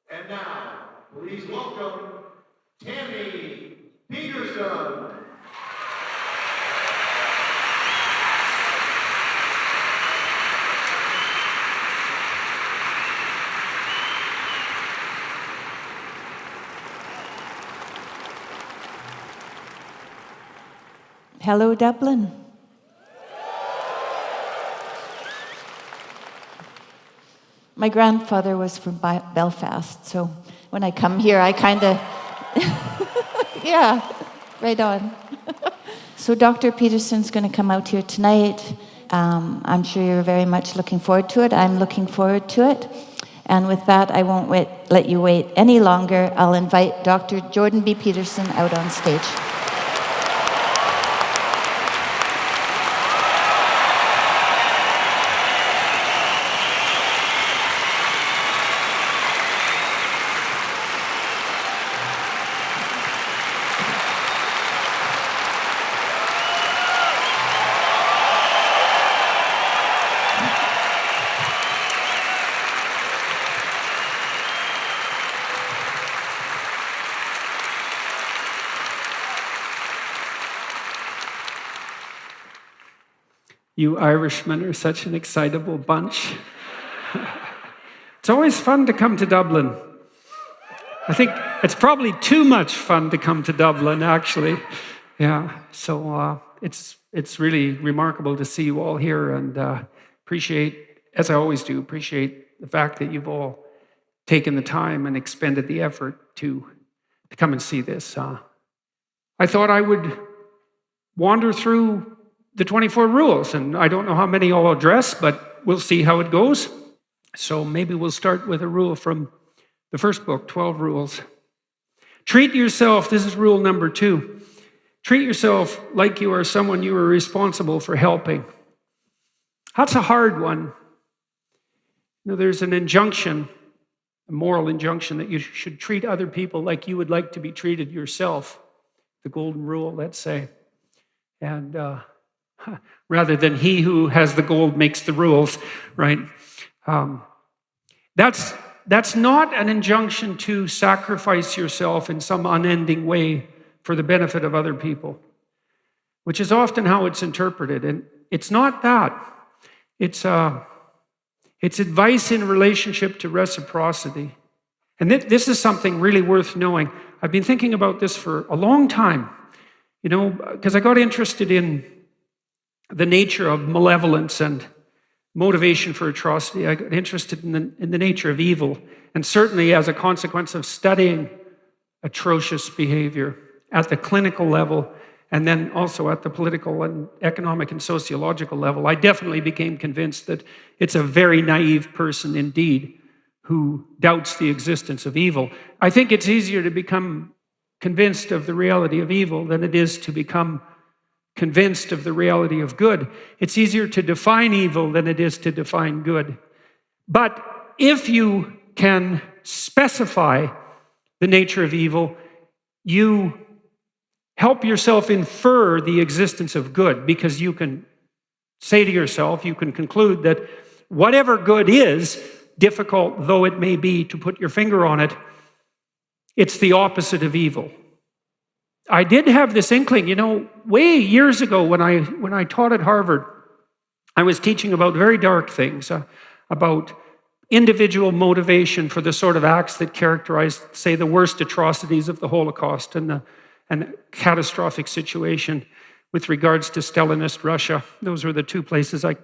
And now, please welcome Peterson. Hello, Dublin. My grandfather was from Belfast, so when I come here, I kind of, yeah, right on. So Dr. Peterson's going to come out here tonight. I'm sure you're very much looking forward to it. I'm looking forward to it. And with that, I won't let you wait any longer. I'll invite Dr. Jordan B. Peterson out on stage. You Irishmen are such an excitable bunch. It's always fun to come to Dublin. I think it's probably too much fun to come to Dublin, actually. Yeah, so it's really remarkable to see you all here, and appreciate, as I always do, appreciate the fact that you've all taken the time and expended the effort to come and see this. I thought I would wander through the 24 rules, and I don't know how many I'll address, but we'll see how it goes. So maybe we'll start with a rule from the first book, 12 Rules. Treat yourself, this is rule number 2. Treat yourself like you are someone you are responsible for helping. That's a hard one. You know, there's an injunction, a moral injunction, that you should treat other people like you would like to be treated yourself. The golden rule, let's say. And rather than he who has the gold makes the rules, right? That's not an injunction to sacrifice yourself in some unending way for the benefit of other people, which is often how it's interpreted. And it's not that. It's advice in relationship to reciprocity. And this is something really worth knowing. I've been thinking about this for a long time, you know, because I got interested in the nature of malevolence and motivation for atrocity. I got interested in the nature of evil, and certainly as a consequence of studying atrocious behavior at the clinical level, and then also at the political and economic and sociological level, I definitely became convinced that it's a very naive person indeed who doubts the existence of evil. I think it's easier to become convinced of the reality of evil than it is to become convinced of the reality of good. It's easier to define evil than it is to define good. But if you can specify the nature of evil, you help yourself infer the existence of good, because you can say to yourself, you can conclude that whatever good is, difficult though it may be to put your finger on it, it's the opposite of evil. I did have this inkling, you know, way years ago when I taught at Harvard. I was teaching about very dark things, about individual motivation for the sort of acts that characterized, say, the worst atrocities of the Holocaust and the catastrophic situation with regards to Stalinist Russia. Those were the two places I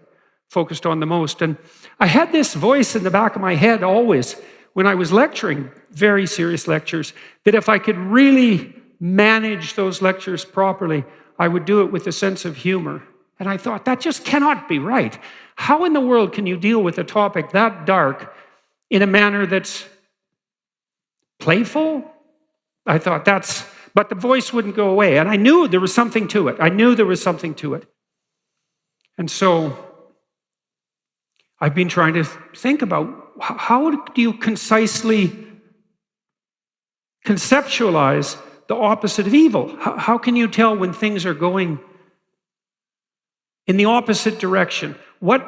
focused on the most. And I had this voice in the back of my head always when I was lecturing, very serious lectures, that if I could really manage those lectures properly, I would do it with a sense of humor. And I thought, that just cannot be right. How in the world can you deal with a topic that dark in a manner that's playful? I thought but the voice wouldn't go away. And I knew there was something to it. And so I've been trying to think about how do you concisely conceptualize the opposite of evil? How can you tell when things are going in the opposite direction? What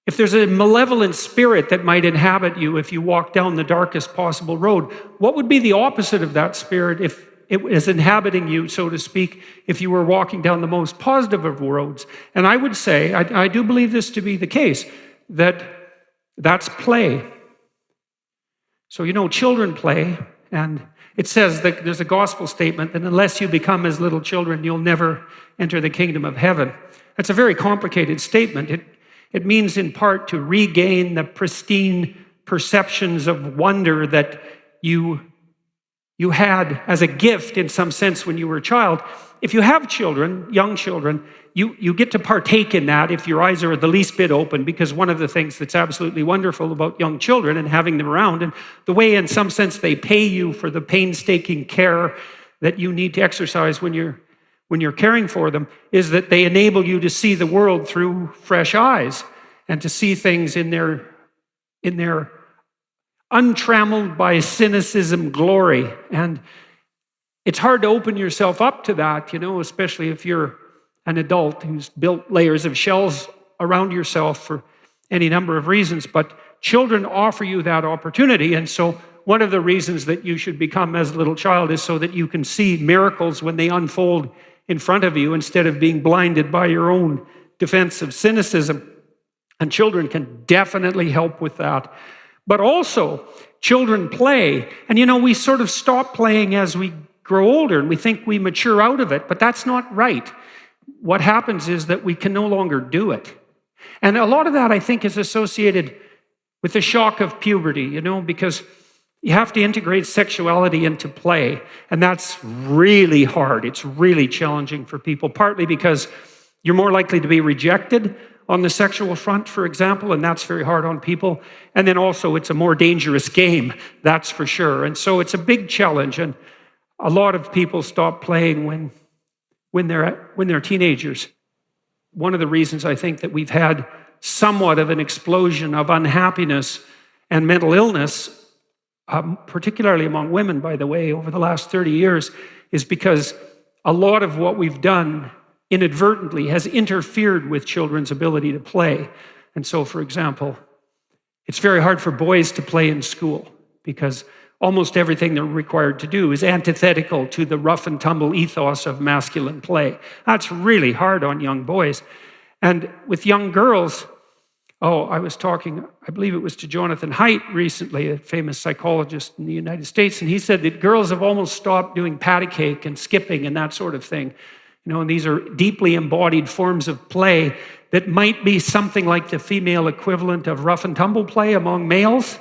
if there's a malevolent spirit that might inhabit you if you walk down the darkest possible road, what would be the opposite of that spirit if it was inhabiting you, so to speak, if you were walking down the most positive of roads? And I would say, I do believe this to be the case, that's play. So, children play, and it says that there's a gospel statement that unless you become as little children, you'll never enter the kingdom of heaven. That's a very complicated statement. It means in part to regain the pristine perceptions of wonder that you had as a gift in some sense when you were a child. If you have children, young children, you get to partake in that if your eyes are the least bit open, because one of the things that's absolutely wonderful about young children and having them around, and the way in some sense they pay you for the painstaking care that you need to exercise when you're caring for them, is that they enable you to see the world through fresh eyes and to see things in their untrammeled by cynicism glory. And it's hard to open yourself up to that, especially if you're an adult who's built layers of shells around yourself for any number of reasons. But children offer you that opportunity. And so one of the reasons that you should become as a little child is so that you can see miracles when they unfold in front of you instead of being blinded by your own defensive cynicism. And children can definitely help with that. But also, children play. And we sort of stop playing as we grow older and we think we mature out of it, but that's not right. What happens is that we can no longer do it. And a lot of that, I think, is associated with the shock of puberty, because you have to integrate sexuality into play. And that's really hard. It's really challenging for people, partly because you're more likely to be rejected on the sexual front, for example, and that's very hard on people. And then also it's a more dangerous game, that's for sure. And so it's a big challenge, and a lot of people stop playing when they're teenagers. One of the reasons I think that we've had somewhat of an explosion of unhappiness and mental illness, particularly among women, by the way, over the last 30 years, is because a lot of what we've done inadvertently has interfered with children's ability to play. And so, for example, it's very hard for boys to play in school because almost everything they're required to do is antithetical to the rough and tumble ethos of masculine play. That's really hard on young boys. And with young girls, I was talking, I believe it was to Jonathan Haidt recently, a famous psychologist in the United States, and he said that girls have almost stopped doing patty cake and skipping and that sort of thing. And these are deeply embodied forms of play that might be something like the female equivalent of rough and tumble play among males.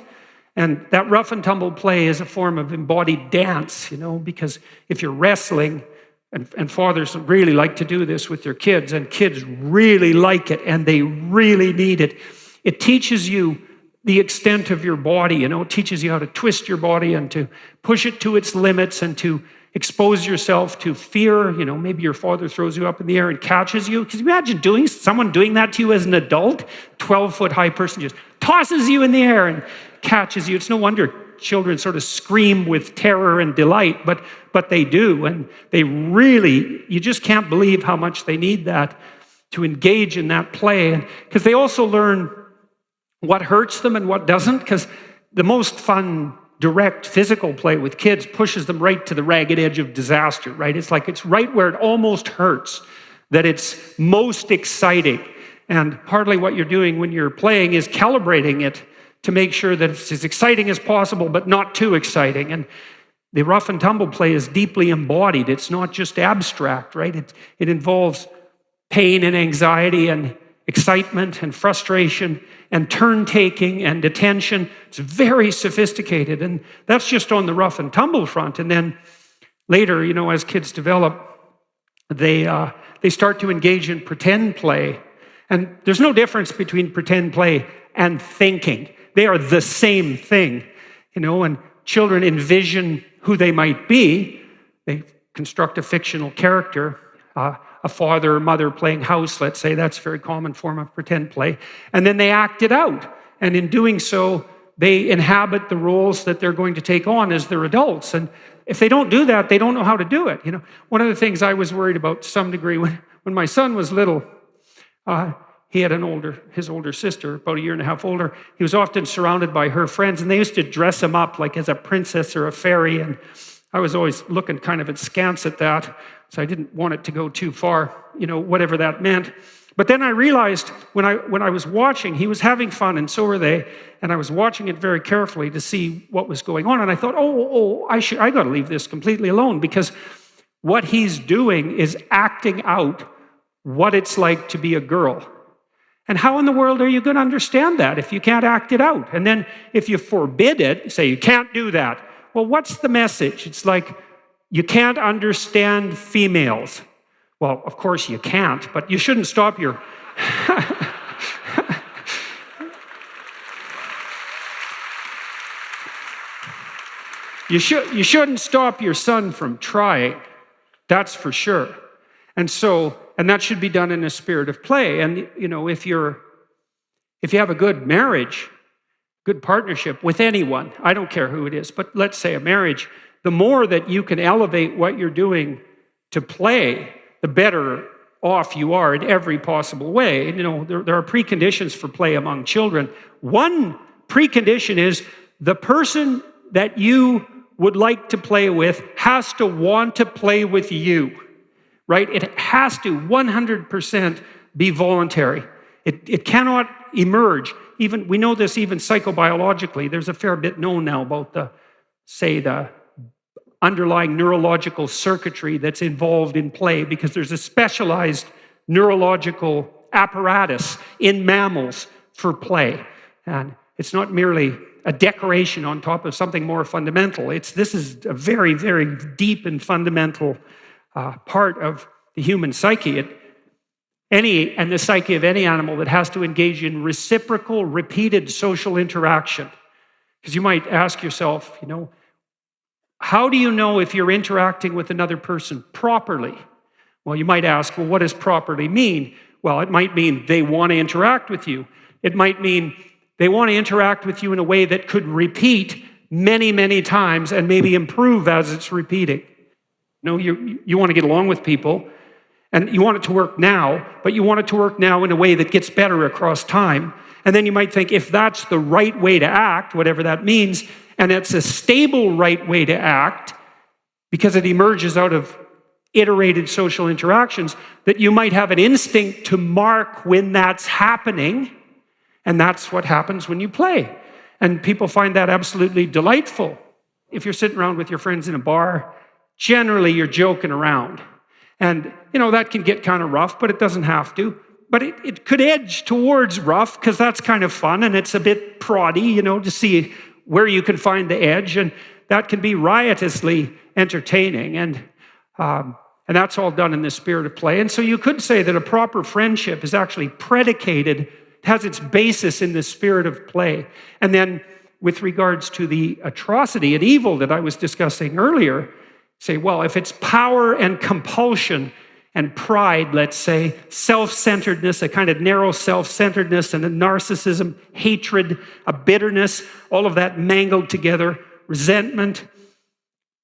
And that rough and tumble play is a form of embodied dance, because if you're wrestling, and fathers really like to do this with their kids, and kids really like it, and they really need it. It teaches you the extent of your body, it teaches you how to twist your body and to push it to its limits and to expose yourself to fear. Maybe your father throws you up in the air and catches you. Can you imagine someone doing that to you as an adult? 12-foot high person just tosses you in the air and catches you. It's no wonder children sort of scream with terror and delight, but they do. And they really, you just can't believe how much they need that to engage in that play. Because they also learn what hurts them and what doesn't, because the most fun direct physical play with kids pushes them right to the ragged edge of disaster, right? It's right where it almost hurts that it's most exciting. And partly what you're doing when you're playing is calibrating it to make sure that it's as exciting as possible, but not too exciting. And the rough and tumble play is deeply embodied. It's not just abstract, right? It involves pain and anxiety and excitement and frustration and turn-taking and attention. It's very sophisticated, and that's just on the rough and tumble front. And then later, as kids develop, they start to engage in pretend play. And there's no difference between pretend play and thinking. They are the same thing, and children envision who they might be. They construct a fictional character, a father or mother playing house, let's say. That's a very common form of pretend play. And then they act it out. And in doing so, they inhabit the roles that they're going to take on as their adults. And if they don't do that, they don't know how to do it. One of the things I was worried about to some degree when my son was little, he had his older sister, about a year and a half older. He was often surrounded by her friends, and they used to dress him up like as a princess or a fairy. And I was always looking kind of askance at that, so I didn't want it to go too far, whatever that meant. But then I realized when I was watching, he was having fun, and so were they. And I was watching it very carefully to see what was going on. And I thought, I got to leave this completely alone, because what he's doing is acting out what it's like to be a girl. And how in the world are you going to understand that if you can't act it out? And then if you forbid it, say you can't do that. Well, what's the message? It's like you can't understand females. Well, of course you can't, but you shouldn't stop your... You shouldn't stop your son from trying. That's for sure. And that should be done in a spirit of play. And, if you have a good marriage, good partnership with anyone, I don't care who it is, but let's say a marriage, the more that you can elevate what you're doing to play, the better off you are in every possible way. And, there are preconditions for play among children. One precondition is the person that you would like to play with has to want to play with you, right? It has to 100% be voluntary. It cannot emerge. Even we know this even psychobiologically. There's a fair bit known now about the underlying neurological circuitry that's involved in play, because there's a specialized neurological apparatus in mammals for play. And it's not merely a decoration on top of something more fundamental. This is a very, very deep and fundamental part of the human psyche. And the psyche of any animal that has to engage in reciprocal, repeated social interaction. Because you might ask yourself, how do you know if you're interacting with another person properly? Well, you might ask, what does properly mean? Well, it might mean they want to interact with you. It might mean they want to interact with you in a way that could repeat many, many times and maybe improve as it's repeating. You want to get along with people, and you want it to work now, but you want it to work now in a way that gets better across time. And then you might think, if that's the right way to act, whatever that means, and it's a stable right way to act, because it emerges out of iterated social interactions, that you might have an instinct to mark when that's happening. And that's what happens when you play. And people find that absolutely delightful. If you're sitting around with your friends in a bar, generally you're joking around. And, that can get kind of rough, but it doesn't have to. But it could edge towards rough, because that's kind of fun, and it's a bit proddy, to see where you can find the edge. And that can be riotously entertaining. And that's all done in the spirit of play. And so you could say that a proper friendship is actually predicated, has its basis in the spirit of play. And then with regards to the atrocity and evil that I was discussing earlier, say, well, if it's power and compulsion and pride, let's say, self-centeredness, a kind of narrow self-centeredness and a narcissism, hatred, a bitterness, all of that mangled together, resentment,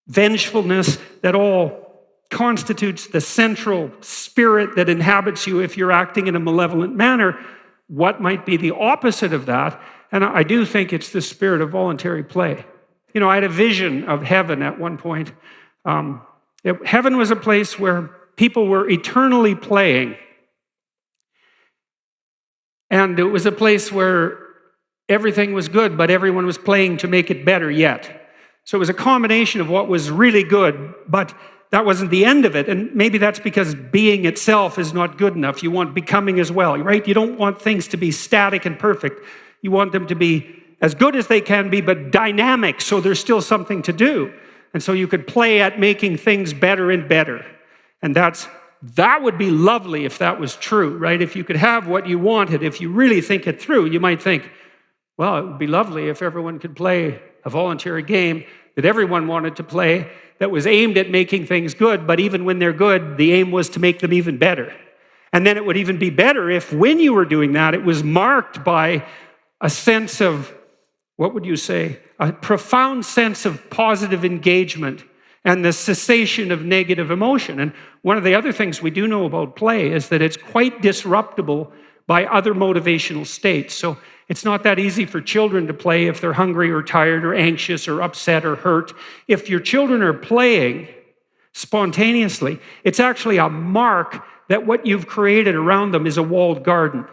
vengefulness, that all constitutes the central spirit that inhabits you if you're acting in a malevolent manner. What might be the opposite of that? And I do think it's the spirit of voluntary play. I had a vision of heaven at one point. Heaven was a place where people were eternally playing. And it was a place where everything was good, but everyone was playing to make it better yet. So it was a combination of what was really good, but that wasn't the end of it. And maybe that's because being itself is not good enough. You want becoming as well, right? You don't want things to be static and perfect. You want them to be as good as they can be, but dynamic, so there's still something to do. And so you could play at making things better and better. And that would be lovely if that was true, right? If you could have what you wanted, if you really think it through, you might think, well, it would be lovely if everyone could play a voluntary game that everyone wanted to play, that was aimed at making things good, but even when they're good, the aim was to make them even better. And then it would even be better if, when you were doing that, it was marked by a sense of, what would you say, a profound sense of positive engagement and the cessation of negative emotion. And one of the other things we do know about play is that it's quite disruptible by other motivational states. So it's not that easy for children to play if they're hungry or tired or anxious or upset or hurt. If your children are playing spontaneously, it's actually a mark that what you've created around them is a walled garden,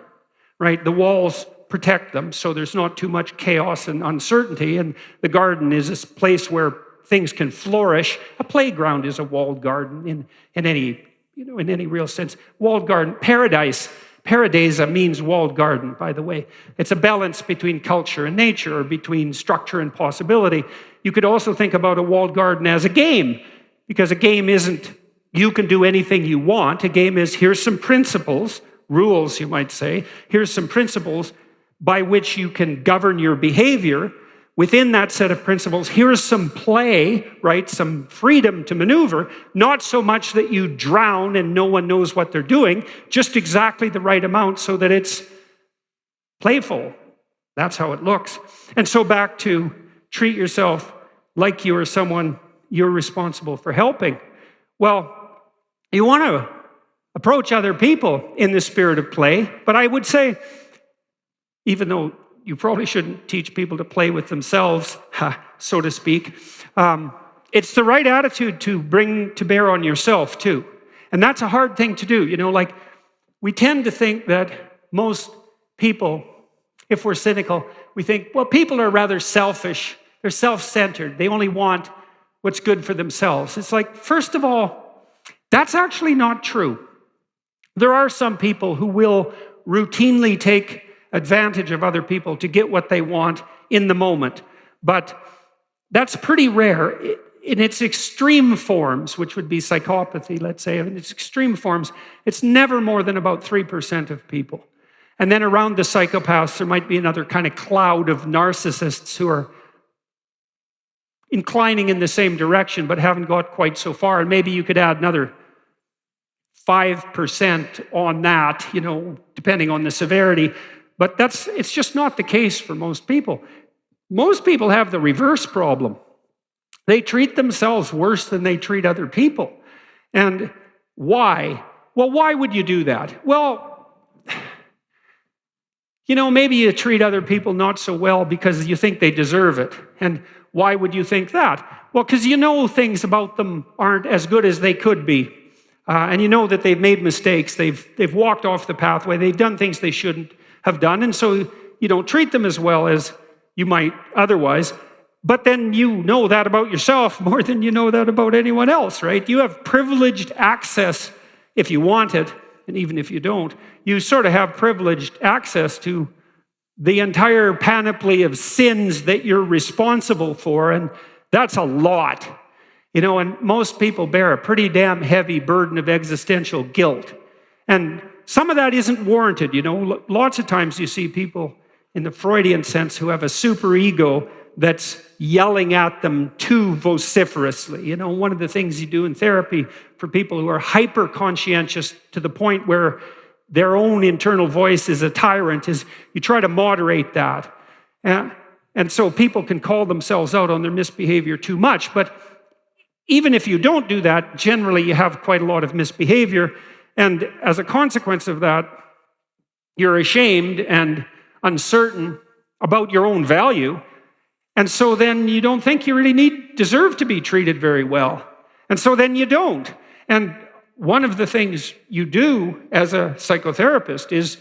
right? The walls protect them so there's not too much chaos and uncertainty, and the garden is this place where things can flourish. A playground is a walled garden in any real sense. Walled garden, paradisa means walled garden, by the way. It's a balance between culture and nature, or between structure and possibility. You could also think about a walled garden as a game, because a game isn't you can do anything you want. A game is, here's some principles, rules you might say, here's some principles by which you can govern your behavior. Within that set of principles, here's some play, right? Some freedom to maneuver, not so much that you drown and no one knows what they're doing, just exactly the right amount so that it's playful. That's how it looks. And so back to treat yourself like you are someone you're responsible for helping. Well, you want to approach other people in the spirit of play, but I would say, even though you probably shouldn't teach people to play with themselves, so to speak, it's the right attitude to bring to bear on yourself too. And that's a hard thing to do. Like we tend to think that most people, if we're cynical, we think, well, people are rather selfish. They're self-centered. They only want what's good for themselves. It's like, first of all, that's actually not true. There are some people who will routinely take advantage of other people to get what they want in the moment. But that's pretty rare. In its extreme forms, which would be psychopathy, let's say, in its extreme forms, it's never more than about 3% of people. And then around the psychopaths, there might be another kind of cloud of narcissists who are inclining in the same direction but haven't got quite so far. And maybe you could add another 5% on that, depending on the severity. But it's just not the case for most people. Most people have the reverse problem. They treat themselves worse than they treat other people. And why? Well, why would you do that? Well, maybe you treat other people not so well because you think they deserve it. And why would you think that? Well, because things about them aren't as good as they could be. And that they've made mistakes. They've walked off the pathway. They've done things they shouldn't have done. And so you don't treat them as well as you might otherwise. But then you know that about yourself more than you know that about anyone else, right? You have privileged access if you want it. And even if you don't, you sort of have privileged access to the entire panoply of sins that you're responsible for. And that's a lot. And most people bear a pretty damn heavy burden of existential guilt. And some of that isn't warranted. Lots of times you see people in the Freudian sense who have a superego that's yelling at them too vociferously. One of the things you do in therapy for people who are hyper-conscientious to the point where their own internal voice is a tyrant is you try to moderate that. And so people can call themselves out on their misbehavior too much, but even if you don't do that, generally you have quite a lot of misbehavior. And as a consequence of that, you're ashamed and uncertain about your own value. And so then you don't think you really deserve to be treated very well. And so then you don't. And one of the things you do as a psychotherapist is,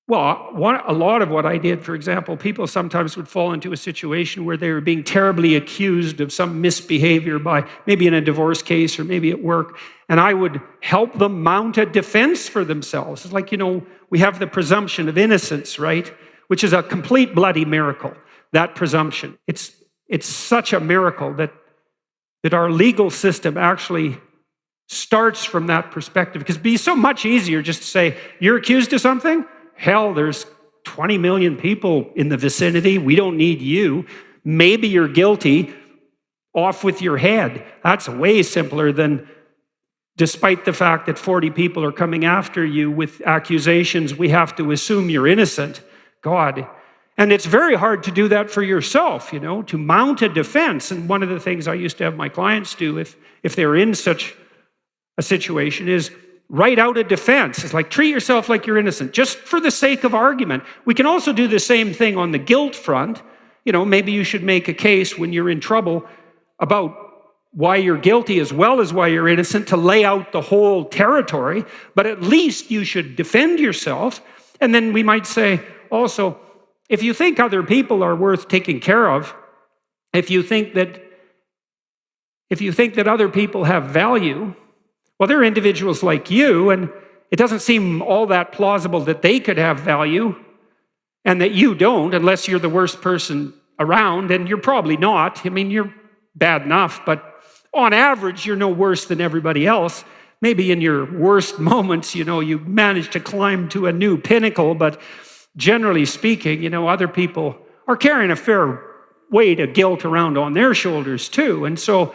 a lot of what I did, for example, people sometimes would fall into a situation where they were being terribly accused of some misbehavior by maybe in a divorce case or maybe at work, and I would help them mount a defense for themselves. It's like, we have the presumption of innocence, right? Which is a complete bloody miracle, that presumption. It's such a miracle that our legal system actually starts from that perspective, because it'd be so much easier just to say, you're accused of something? Hell, there's 20 million people in the vicinity. We don't need you. Maybe you're guilty. Off with your head. That's way simpler than, despite the fact that 40 people are coming after you with accusations, we have to assume you're innocent. God. And it's very hard to do that for yourself, to mount a defense. And one of the things I used to have my clients do if they're in such a situation is write out a defense. It's like, treat yourself like you're innocent, just for the sake of argument. We can also do the same thing on the guilt front. Maybe you should make a case when you're in trouble about why you're guilty as well as why you're innocent, to lay out the whole territory, but at least you should defend yourself. And then we might say also, if you think other people are worth taking care of, if you think that other people have value, well, they're individuals like you, and it doesn't seem all that plausible that they could have value and that you don't, unless you're the worst person around, and you're probably not. I mean, you're bad enough, but on average, you're no worse than everybody else. Maybe in your worst moments, you manage to climb to a new pinnacle, but generally speaking, other people are carrying a fair weight of guilt around on their shoulders too. And so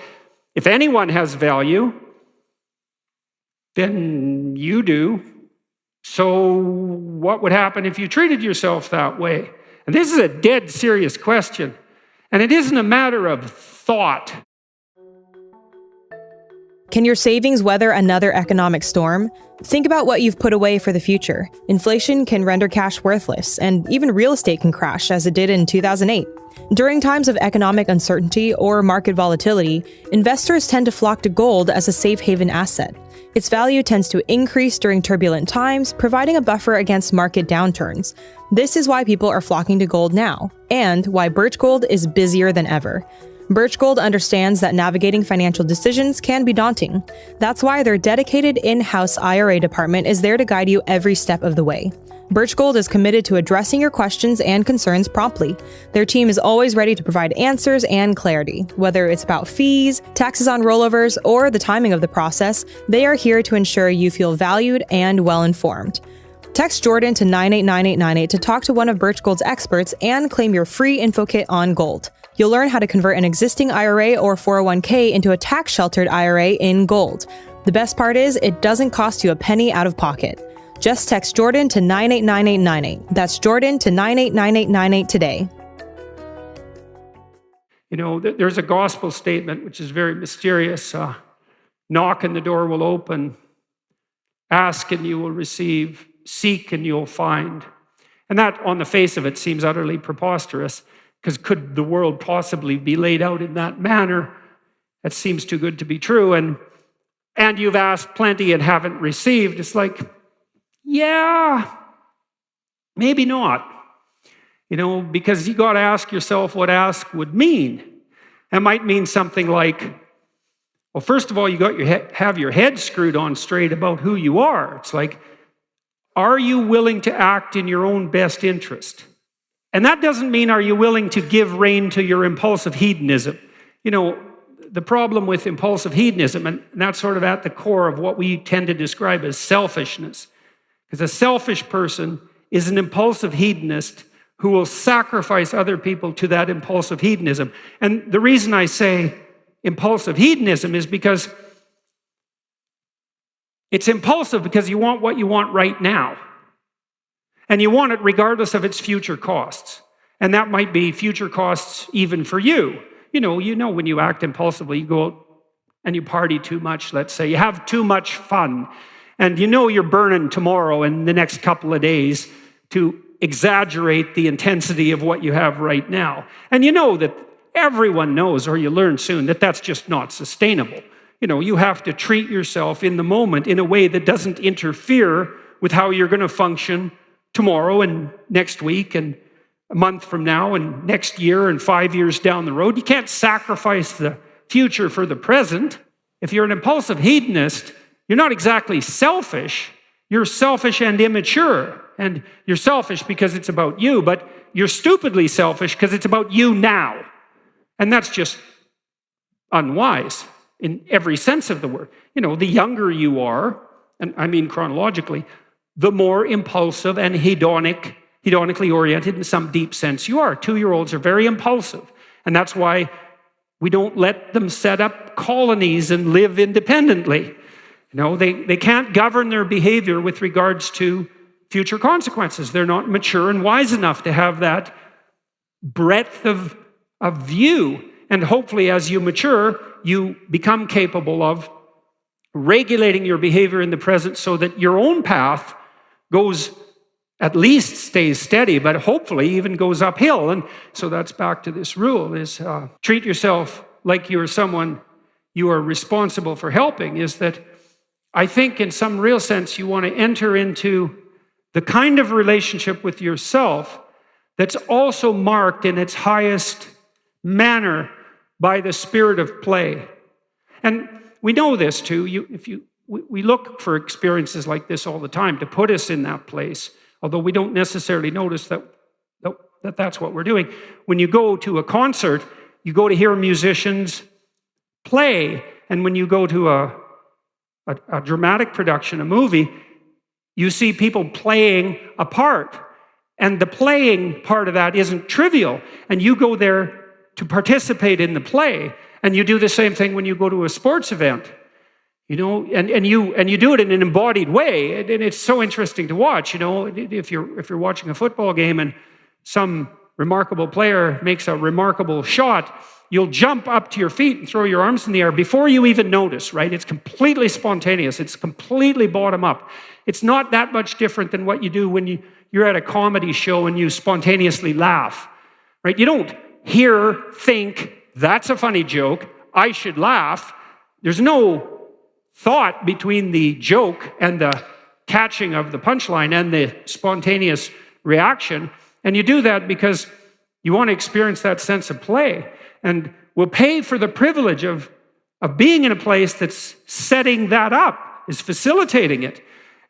if anyone has value, then you do. So what would happen if you treated yourself that way? And this is a dead serious question. And it isn't a matter of thought. Can your savings weather another economic storm? Think about what you've put away for the future. Inflation can render cash worthless, and even real estate can crash, as it did in 2008. During times of economic uncertainty or market volatility, investors tend to flock to gold as a safe haven asset. Its value tends to increase during turbulent times, providing a buffer against market downturns. This is why people are flocking to gold now, and why Birch Gold is busier than ever. Birch Gold understands that navigating financial decisions can be daunting. That's why their dedicated in-house IRA department is there to guide you every step of the way. Birch Gold is committed to addressing your questions and concerns promptly. Their team is always ready to provide answers and clarity. Whether it's about fees, taxes on rollovers, or the timing of the process, they are here to ensure you feel valued and well-informed. Text Jordan to 989898 to talk to one of Birch Gold's experts and claim your free info kit on gold. You'll learn how to convert an existing IRA or 401k into a tax-sheltered IRA in gold. The best part is, it doesn't cost you a penny out of pocket. Just text Jordan to 989898. That's Jordan to 989898 today. There's a gospel statement which is very mysterious. Knock and the door will open. Ask and you will receive. Seek and you'll find. And that, on the face of it, seems utterly preposterous, because could the world possibly be laid out in that manner? That seems too good to be true. And you've asked plenty and haven't received. It's like, yeah, maybe not. Because you got to ask yourself what ask would mean. It might mean something like, well, first of all, you got have your head screwed on straight about who you are. It's like, are you willing to act in your own best interest? And that doesn't mean, are you willing to give rein to your impulsive hedonism? The problem with impulsive hedonism, and that's sort of at the core of what we tend to describe as selfishness. Because a selfish person is an impulsive hedonist who will sacrifice other people to that impulsive hedonism. And the reason I say impulsive hedonism is because it's impulsive because you want what you want right now. And you want it regardless of its future costs. And that might be future costs even for you. When you act impulsively, you go out and you party too much, let's say. You have too much fun. And you're burning tomorrow and the next couple of days to exaggerate the intensity of what you have right now. And that everyone knows, or you learn soon, that that's just not sustainable. You have to treat yourself in the moment in a way that doesn't interfere with how you're going to function tomorrow and next week and a month from now and next year and 5 years down the road. You can't sacrifice the future for the present. If you're an impulsive hedonist, you're not exactly selfish. You're selfish and immature. And you're selfish because it's about you, but you're stupidly selfish because it's about you now. And that's just unwise in every sense of the word. The younger you are, and I mean chronologically, the more impulsive and hedonically oriented in some deep sense you are. 2-year-olds are very impulsive. And that's why we don't let them set up colonies and live independently. They can't govern their behavior with regards to future consequences. They're not mature and wise enough to have that breadth of view. And hopefully as you mature, you become capable of regulating your behavior in the present so that your own path goes, at least stays steady, but hopefully even goes uphill. And so that's back to this rule, is treat yourself like you're someone you are responsible for helping, is that I think in some real sense you want to enter into the kind of relationship with yourself that's also marked in its highest manner by the spirit of play. And we know this too. We look for experiences like this all the time to put us in that place, although we don't necessarily notice that that's what we're doing. When you go to a concert, you go to hear musicians play, and when you go to a dramatic production, a movie, you see people playing a part. And the playing part of that isn't trivial. And you go there to participate in the play. And you do the same thing when you go to a sports event. You know, and you do it in an embodied way. And it's so interesting to watch. You know, if you're watching a football game and some remarkable player makes a remarkable shot, you'll jump up to your feet and throw your arms in the air before you even notice, right? It's completely spontaneous. It's completely bottom up. It's not that much different than what you do when you're at a comedy show and you spontaneously laugh, right? You don't think, that's a funny joke, I should laugh. There's no thought between the joke and the catching of the punchline and the spontaneous reaction. And you do that because you want to experience that sense of play. And we'll pay for the privilege of being in a place that's setting that up, is facilitating it.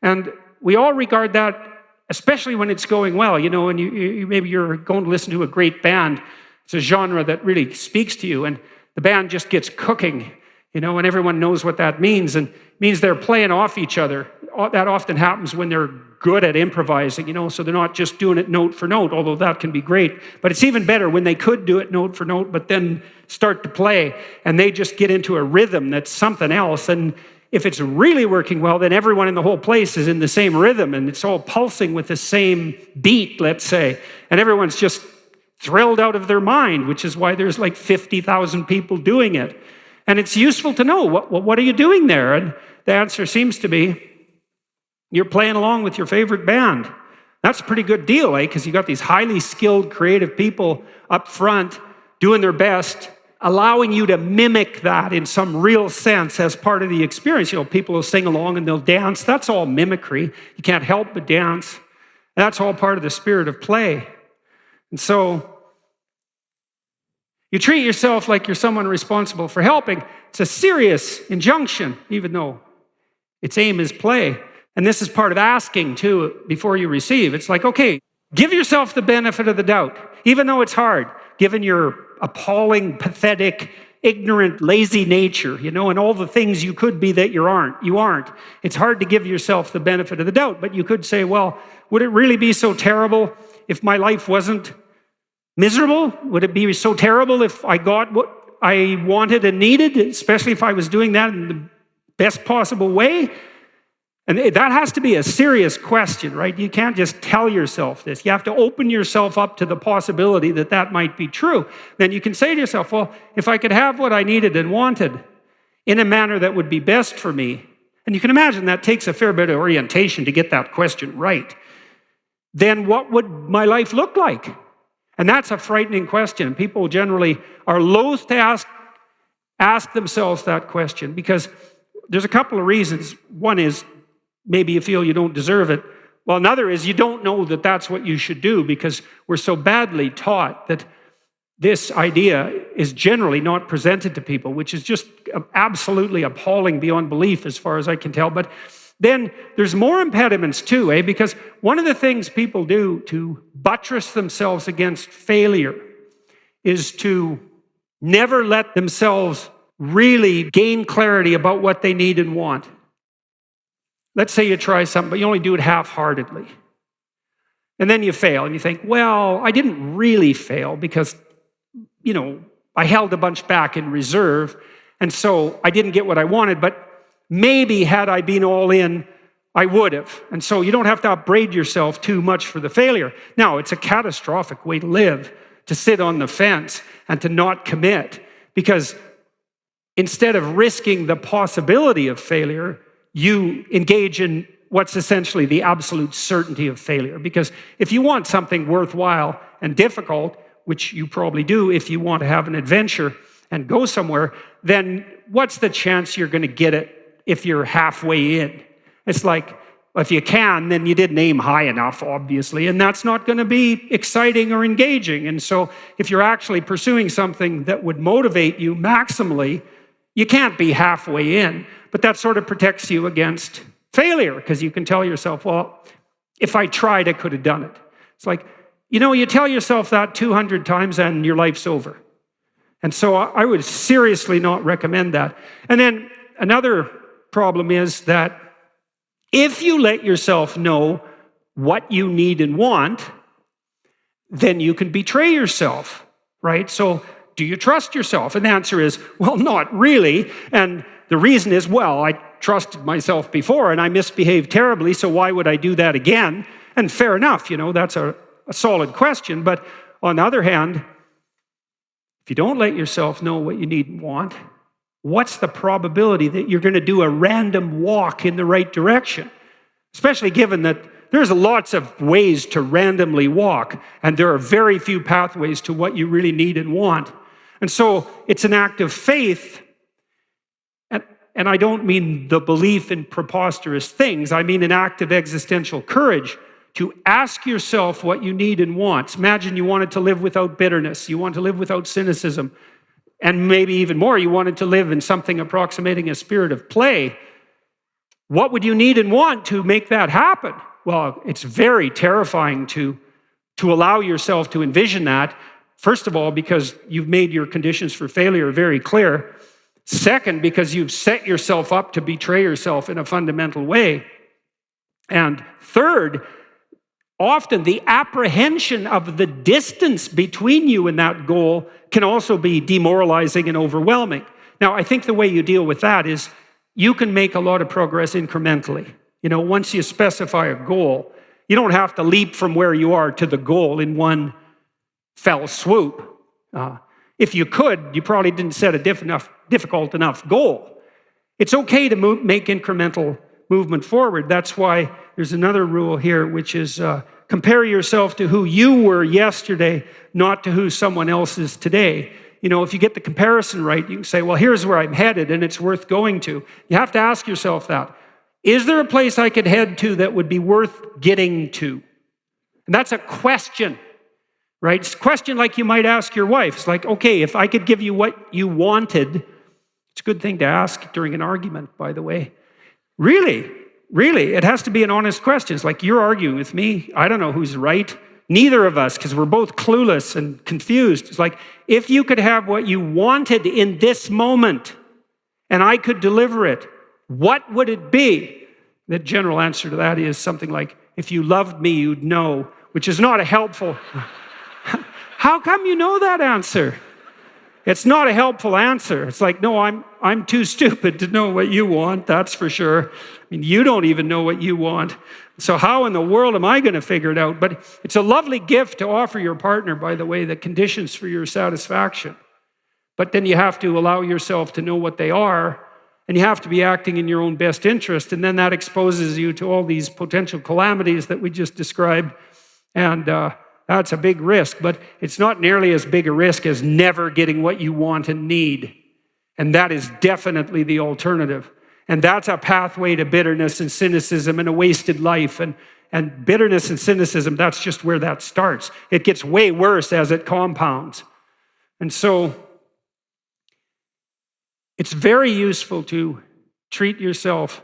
And we all regard that, especially when it's going well, you know, and maybe you're going to listen to a great band. It's a genre that really speaks to you, and the band just gets cooking, you know, and everyone knows what that means, and it means they're playing off each other. That often happens when they're good at improvising, you know, so they're not just doing it note for note, although that can be great. But it's even better when they could do it note for note, but then start to play, and they just get into a rhythm that's something else. And if it's really working well, then everyone in the whole place is in the same rhythm, and it's all pulsing with the same beat, let's say. And everyone's just thrilled out of their mind, which is why there's like 50,000 people doing it. And it's useful to know, what are you doing there? And the answer seems to be, you're playing along with your favorite band. That's a pretty good deal, because you got these highly skilled, creative people up front doing their best, allowing you to mimic that in some real sense as part of the experience. You know, people will sing along and they'll dance. That's all mimicry. You can't help but dance. That's all part of the spirit of play. And so you treat yourself like you're someone responsible for helping. It's a serious injunction, even though its aim is play. And this is part of asking, too, before you receive. It's like, okay, give yourself the benefit of the doubt, even though it's hard, given your appalling, pathetic, ignorant, lazy nature, you know, and all the things you could be that you aren't. It's hard to give yourself the benefit of the doubt, but you could say, well, would it really be so terrible if my life wasn't miserable? Would it be so terrible if I got what I wanted and needed, especially if I was doing that in the best possible way? And that has to be a serious question, right? You can't just tell yourself this. You have to open yourself up to the possibility that that might be true. Then you can say to yourself, well, if I could have what I needed and wanted in a manner that would be best for me, and you can imagine that takes a fair bit of orientation to get that question right, then what would my life look like? And that's a frightening question. People generally are loath to ask themselves that question because there's a couple of reasons. One is, maybe you feel you don't deserve it. Well, another is you don't know that that's what you should do because we're so badly taught that this idea is generally not presented to people, which is just absolutely appalling beyond belief as far as I can tell. But then there's more impediments too, because one of the things people do to buttress themselves against failure is to never let themselves really gain clarity about what they need and want. Let's say you try something, but you only do it half-heartedly. And then you fail, and you think, well, I didn't really fail because, you know, I held a bunch back in reserve, and so I didn't get what I wanted, but maybe had I been all in, I would have. And so you don't have to upbraid yourself too much for the failure. Now, it's a catastrophic way to live, to sit on the fence and to not commit, because instead of risking the possibility of failure, you engage in what's essentially the absolute certainty of failure. Because if you want something worthwhile and difficult, which you probably do if you want to have an adventure and go somewhere, then what's the chance you're going to get it if you're halfway in? It's like, if you can, then you didn't aim high enough, obviously, and that's not going to be exciting or engaging. And so if you're actually pursuing something that would motivate you maximally, you can't be halfway in. But that sort of protects you against failure, because you can tell yourself, well, if I tried, I could have done it. It's like, you tell yourself that 200 times and your life's over. And so I would seriously not recommend that. And then another problem is that if you let yourself know what you need and want, then you can betray yourself, right? So do you trust yourself? And the answer is, well, not really. And the reason is, well, I trusted myself before and I misbehaved terribly, so why would I do that again? And fair enough, that's a solid question. But on the other hand, if you don't let yourself know what you need and want, what's the probability that you're going to do a random walk in the right direction? Especially given that there's lots of ways to randomly walk, and there are very few pathways to what you really need and want. And so it's an act of faith, and I don't mean the belief in preposterous things. I mean an act of existential courage to ask yourself what you need and want. Imagine you wanted to live without bitterness. You want to live without cynicism. And maybe even more, you wanted to live in something approximating a spirit of play. What would you need and want to make that happen? Well, it's very terrifying to allow yourself to envision that. First of all, because you've made your conditions for failure very clear. Second, because you've set yourself up to betray yourself in a fundamental way. And third, often the apprehension of the distance between you and that goal can also be demoralizing and overwhelming. Now, I think the way you deal with that is you can make a lot of progress incrementally. Once you specify a goal, you don't have to leap from where you are to the goal in one fell swoop. If you could, you probably didn't set a difficult enough goal. It's okay to make incremental movement forward. That's why there's another rule here, which is compare yourself to who you were yesterday, not to who someone else is today. If you get the comparison right, you can say, well, here's where I'm headed and it's worth going to. You have to ask yourself that. Is there a place I could head to that would be worth getting to? And that's a question, right? It's a question like you might ask your wife. It's like, okay, if I could give you what you wanted, it's a good thing to ask during an argument, by the way. Really, it has to be an honest question. It's like, you're arguing with me. I don't know who's right. Neither of us, because we're both clueless and confused. It's like, if you could have what you wanted in this moment, and I could deliver it, what would it be? The general answer to that is something like, if you loved me, you'd know, which is not a helpful... How come you know that answer? It's not a helpful answer. It's like, no, I'm too stupid to know what you want, that's for sure. I mean, you don't even know what you want. So how in the world am I going to figure it out? But it's a lovely gift to offer your partner, by the way, the conditions for your satisfaction. But then you have to allow yourself to know what they are, and you have to be acting in your own best interest, and then that exposes you to all these potential calamities that we just described, and that's a big risk, but it's not nearly as big a risk as never getting what you want and need. And that is definitely the alternative. And that's a pathway to bitterness and cynicism and a wasted life. And bitterness and cynicism, that's just where that starts. It gets way worse as it compounds. And so it's very useful to treat yourself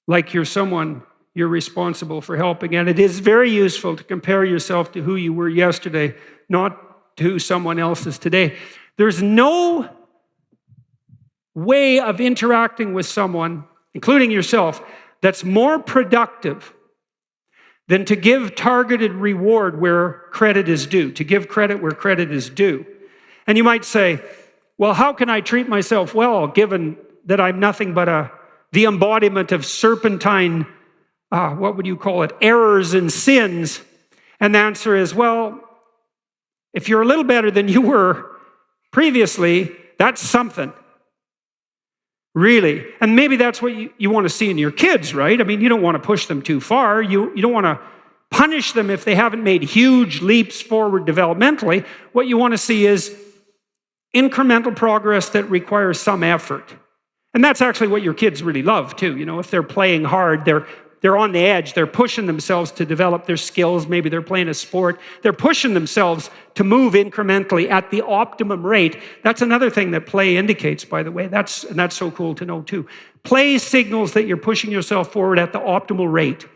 like you're someone you're responsible for helping. And it is very useful to compare yourself to who you were yesterday, not to who someone else is today. There's no way of interacting with someone, including yourself, that's more productive than to give targeted reward where credit is due, to give credit where credit is due. And you might say, well, how can I treat myself well, given that I'm nothing but the embodiment of serpentine what would you call it, errors and sins? And the answer is, well, if you're a little better than you were previously, that's something. Really. And maybe that's what you want to see in your kids, right? I mean, you don't want to push them too far. You don't want to punish them if they haven't made huge leaps forward developmentally. What you want to see is incremental progress that requires some effort. And that's actually what your kids really love too. If they're playing hard, they're on the edge, they're pushing themselves to develop their skills, maybe they're playing a sport, they're pushing themselves to move incrementally at the optimum rate. That's another thing that play indicates, by the way. That's so cool to know too. Play signals that you're pushing yourself forward at the optimal rate.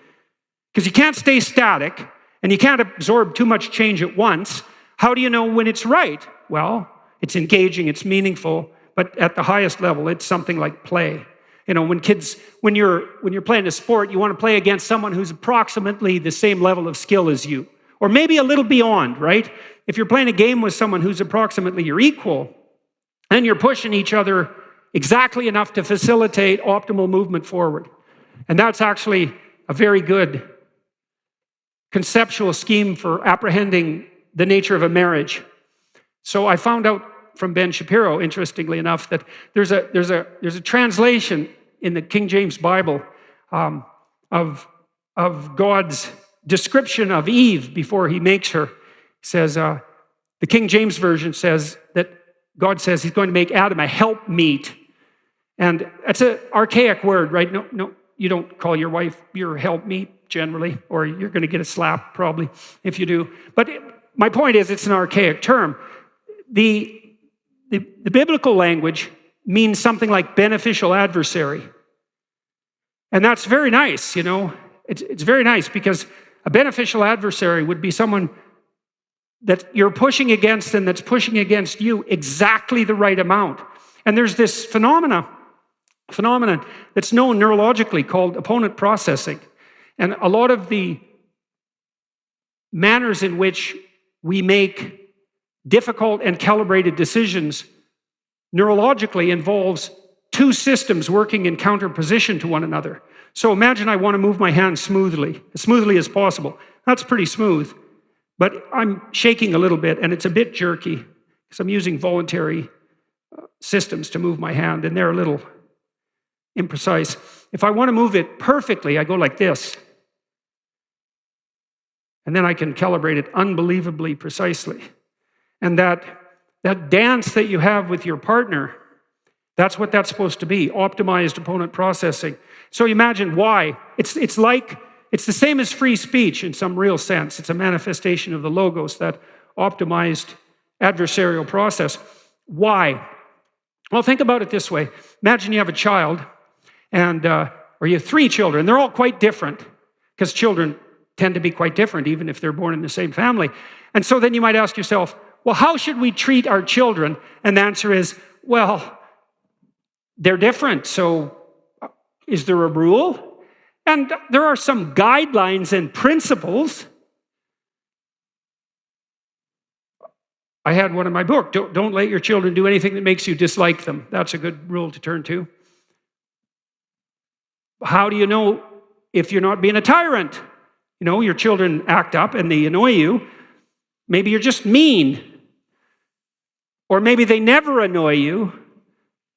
Because you can't stay static, and you can't absorb too much change at once. How do you know when it's right? Well, it's engaging, it's meaningful, but at the highest level, it's something like play. When you're playing a sport, you want to play against someone who's approximately the same level of skill as you, or maybe a little beyond, right? If you're playing a game with someone who's approximately your equal, and you're pushing each other exactly enough to facilitate optimal movement forward. And that's actually a very good conceptual scheme for apprehending the nature of a marriage. So I found out from Ben Shapiro, interestingly enough, that there's a translation in the King James Bible of God's description of Eve before he makes her. It says, the King James Version says that God says he's going to make Adam a helpmeet. And that's an archaic word, right? No, you don't call your wife your helpmeet generally, or you're going to get a slap probably if you do. But my point is, it's an archaic term. The biblical language means something like beneficial adversary. And that's very nice, It's very nice because a beneficial adversary would be someone that you're pushing against and that's pushing against you exactly the right amount. And there's this phenomenon that's known neurologically called opponent processing. And a lot of the manners in which we make difficult and calibrated decisions neurologically involves two systems working in counterposition to one another. So imagine I want to move my hand smoothly as possible. That's pretty smooth, but I'm shaking a little bit and it's a bit jerky because I'm using voluntary systems to move my hand and they're a little imprecise. If I want to move it perfectly, I go like this. And then I can calibrate it unbelievably precisely. And that dance that you have with your partner, that's what that's supposed to be, optimized opponent processing. So imagine why. It's the same as free speech in some real sense. It's a manifestation of the logos, that optimized adversarial process. Why? Well, think about it this way. Imagine you have a child, or you have 3 children. They're all quite different, because children tend to be quite different, even if they're born in the same family. And so then you might ask yourself, well, how should we treat our children? And the answer is, well, they're different. So is there a rule? And there are some guidelines and principles. I had one in my book. Don't let your children do anything that makes you dislike them. That's a good rule to turn to. How do you know if you're not being a tyrant? Your children act up and they annoy you. Maybe you're just mean. Or maybe they never annoy you,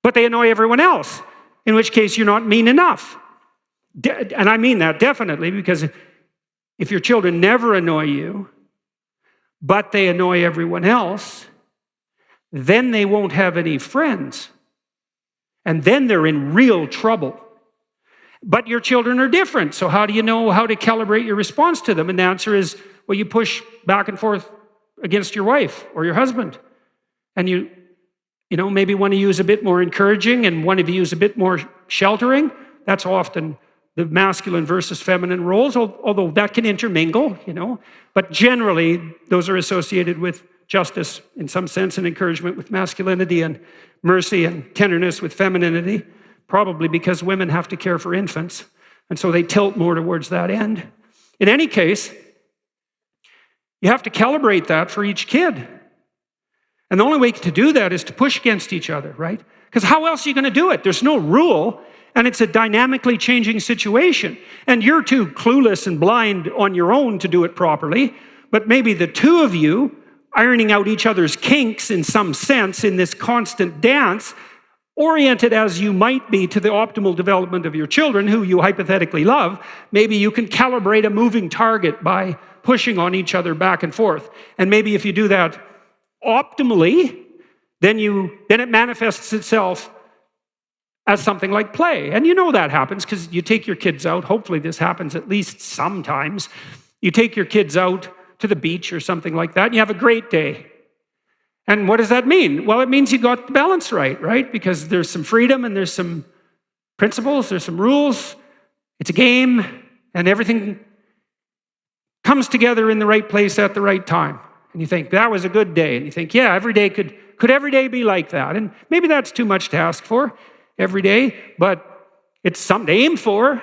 but they annoy everyone else, in which case you're not mean enough. And I mean that definitely, because if your children never annoy you, but they annoy everyone else, then they won't have any friends. And then they're in real trouble. But your children are different, so how do you know how to calibrate your response to them? And the answer is, well, you push back and forth against your wife or your husband. And you maybe one of you is a bit more encouraging and one of you is a bit more sheltering. That's often the masculine versus feminine roles, although that can intermingle, But generally, those are associated with justice in some sense, and encouragement with masculinity, and mercy and tenderness with femininity. Probably because women have to care for infants, and so they tilt more towards that end. In any case, you have to calibrate that for each kid. And the only way to do that is to push against each other, right? Because how else are you going to do it? There's no rule, and it's a dynamically changing situation. And you're too clueless and blind on your own to do it properly, but maybe the two of you, ironing out each other's kinks in some sense in this constant dance, oriented as you might be to the optimal development of your children, who you hypothetically love, maybe you can calibrate a moving target by pushing on each other back and forth. And maybe if you do that optimally, then it manifests itself as something like play. And you know that happens because you take your kids out. Hopefully this happens at least sometimes. You take your kids out to the beach or something like that, and you have a great day. And what does that mean? Well, it means you got the balance right? Because there's some freedom and there's some principles, there's some rules. It's a game, and everything comes together in the right place at the right time. And you think, that was a good day. And you think, yeah, every day could every day be like that? And maybe that's too much to ask for every day, but it's something to aim for,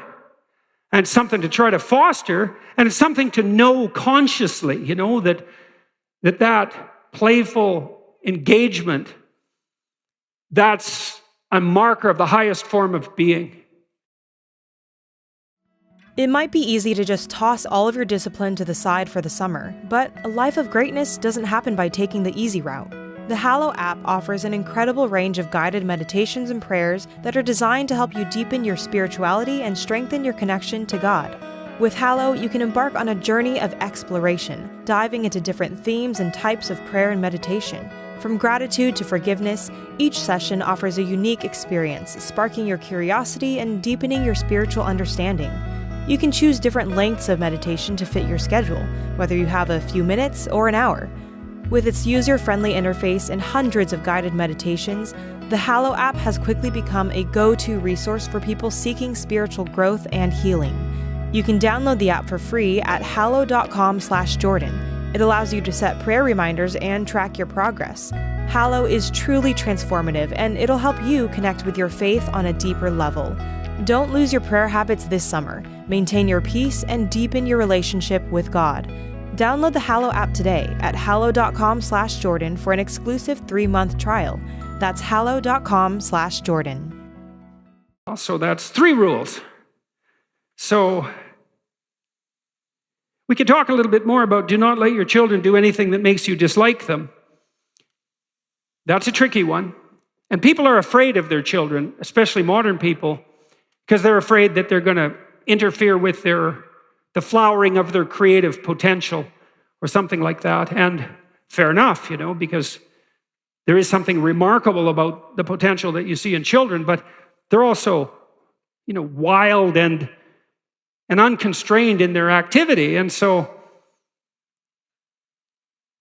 and it's something to try to foster, and it's something to know consciously, that playful engagement, that's a marker of the highest form of being. It might be easy to just toss all of your discipline to the side for the summer, but a life of greatness doesn't happen by taking the easy route. The Hallow app offers an incredible range of guided meditations and prayers that are designed to help you deepen your spirituality and strengthen your connection to God. With Hallow, you can embark on a journey of exploration, diving into different themes and types of prayer and meditation. From gratitude to forgiveness, each session offers a unique experience, sparking your curiosity and deepening your spiritual understanding. You can choose different lengths of meditation to fit your schedule, whether you have a few minutes or an hour. With its user-friendly interface and hundreds of guided meditations, the Hallow app has quickly become a go-to resource for people seeking spiritual growth and healing. You can download the app for free at hallow.com/Jordan. It allows you to set prayer reminders and track your progress. Hallow is truly transformative, and it'll help you connect with your faith on a deeper level. Don't lose your prayer habits this summer. Maintain your peace and deepen your relationship with God. Download the Hallow app today at hallow.com/Jordan for an exclusive 3-month trial. That's hallow.com/Jordan. So that's 3 rules. So we could talk a little bit more about do not let your children do anything that makes you dislike them. That's a tricky one. And people are afraid of their children, especially modern people, because they're afraid that they're going to interfere with the flowering of their creative potential or something like that. And fair enough, because there is something remarkable about the potential that you see in children, but they're also, wild and unconstrained in their activity. And so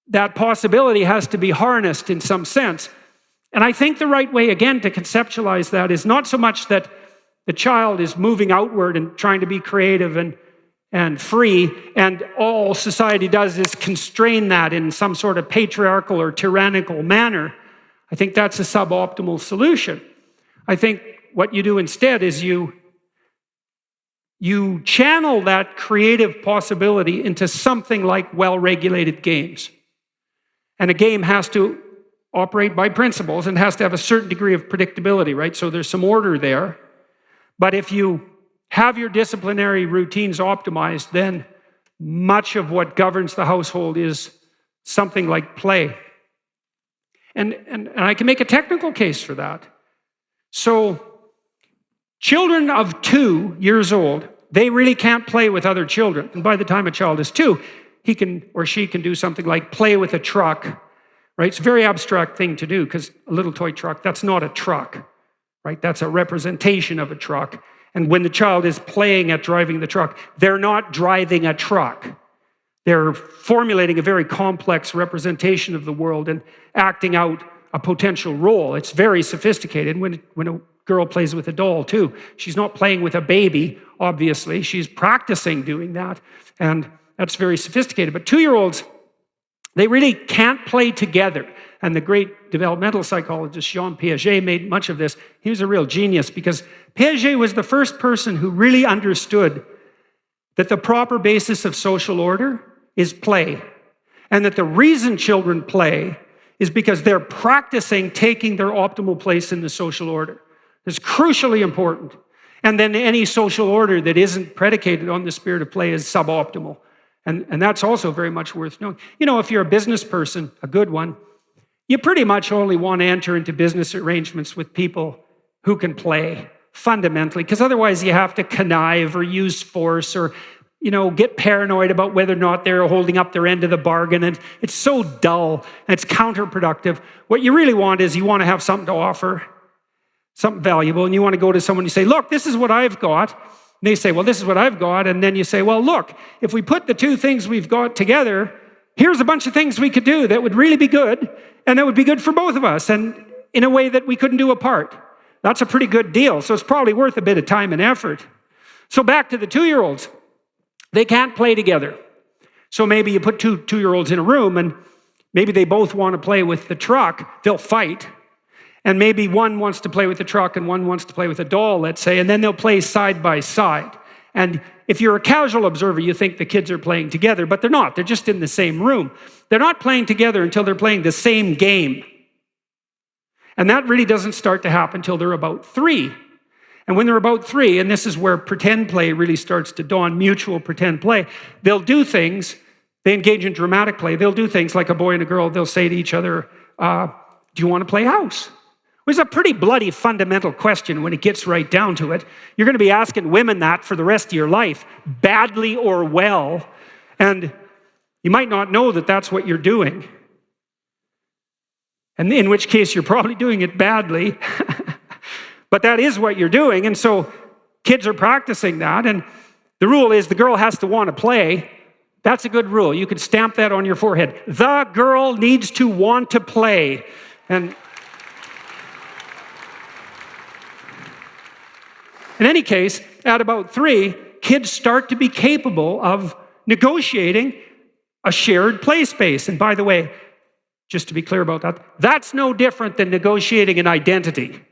that possibility has to be harnessed in some sense. And I think the right way, again, to conceptualize that is not so much that the child is moving outward and trying to be creative and free, and all society does is constrain that in some sort of patriarchal or tyrannical manner. I think that's a suboptimal solution. I think what you do instead is you channel that creative possibility into something like well-regulated games. And a game has to operate by principles and has to have a certain degree of predictability, right? So there's some order there. But if you have your disciplinary routines optimized, then much of what governs the household is something like play. And I can make a technical case for that. So children of 2 years old, they really can't play with other children. And by the time a child is 2, he can or she can do something like play with a truck, right? It's a very abstract thing to do because a little toy truck, that's not a truck, right? That's a representation of a truck. And when the child is playing at driving the truck, they're not driving a truck. They're formulating a very complex representation of the world and acting out a potential role. It's very sophisticated. When a girl plays with a doll too, she's not playing with a baby, obviously. She's practicing doing that. And that's very sophisticated. But 2-year-olds, they really can't play together. And the great developmental psychologist Jean Piaget made much of this. He was a real genius because Piaget was the first person who really understood that the proper basis of social order is play. And that the reason children play is because they're practicing taking their optimal place in the social order. It's crucially important. And then any social order that isn't predicated on the spirit of play is suboptimal. And that's also very much worth knowing. If you're a business person, a good one, you pretty much only want to enter into business arrangements with people who can play fundamentally, because otherwise you have to connive or use force or get paranoid about whether or not they're holding up their end of the bargain. And it's so dull and it's counterproductive. What you really want is you want to have something to offer, something valuable, and you want to go to someone and say, look, this is what I've got. And they say, well, this is what I've got. And then you say, well, look, if we put the two things we've got together, here's a bunch of things we could do that would really be good, and that would be good for both of us, and in a way that we couldn't do apart. That's a pretty good deal. So it's probably worth a bit of time and effort. So back to the 2-year-olds. They can't play together. So maybe you put two 2-year-olds in a room, and maybe they both want to play with the truck. They'll fight. And maybe one wants to play with the truck and one wants to play with a doll, let's say, and then they'll play side by side. And if you're a casual observer, you think the kids are playing together, but they're not. They're just in the same room. They're not playing together until they're playing the same game. And that really doesn't start to happen until they're about 3. And when they're about 3, and this is where pretend play really starts to dawn, mutual pretend play, they'll do things, they engage in dramatic play, they'll do things like a boy and a girl, they'll say to each other, do you want to play house? Which is a pretty bloody fundamental question when it gets right down to it. You're going to be asking women that for the rest of your life, badly or well, and you might not know that that's what you're doing. And in which case you're probably doing it badly. But that is what you're doing, and so kids are practicing that, and the rule is the girl has to want to play. That's a good rule. You could stamp that on your forehead. The girl needs to want to play. And in any case, at about 3, kids start to be capable of negotiating a shared play space. And by the way, just to be clear about that, that's no different than negotiating an identity.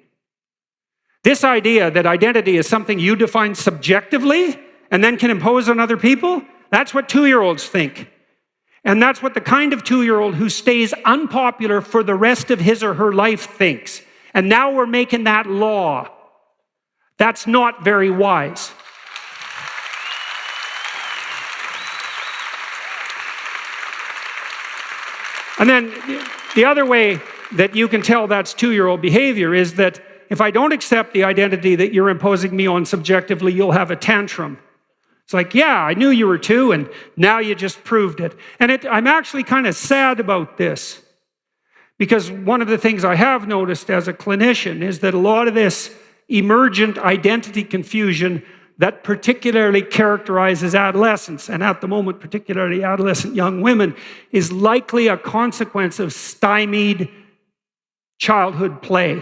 This idea that identity is something you define subjectively and then can impose on other people, that's what 2-year-olds think. And that's what the kind of 2-year-old who stays unpopular for the rest of his or her life thinks. And now we're making that law. That's not very wise. And then the other way that you can tell that's 2-year-old behavior is that if I don't accept the identity that you're imposing me on subjectively, you'll have a tantrum. It's like, yeah, I knew you were 2, and now you just proved it. And I'm actually kind of sad about this, because one of the things I have noticed as a clinician is that a lot of this emergent identity confusion that particularly characterizes adolescents, and at the moment, particularly adolescent young women, is likely a consequence of stymied childhood play.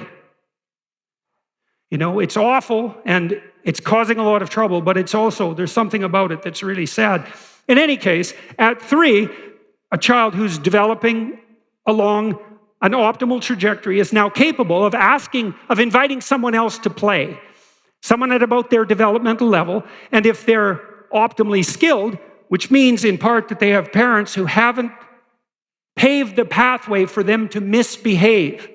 It's awful and it's causing a lot of trouble, but there's something about it that's really sad. In any case, at 3, a child who's developing along an optimal trajectory is now capable of inviting someone else to play, someone at about their developmental level, and if they're optimally skilled, which means in part that they have parents who haven't paved the pathway for them to misbehave,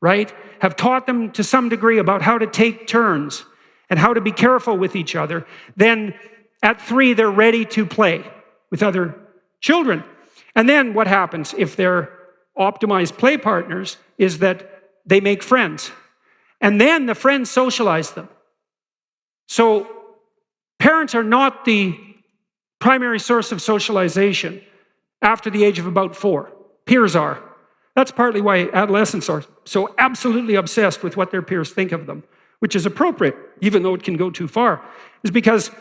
right? Have taught them to some degree about how to take turns and how to be careful with each other, then at 3, they're ready to play with other children. And then what happens if they're optimized play partners is that they make friends. And then the friends socialize them. So parents are not the primary source of socialization after the age of about 4. Peers are. That's partly why adolescents are so absolutely obsessed with what their peers think of them, which is appropriate, even though it can go too far, is because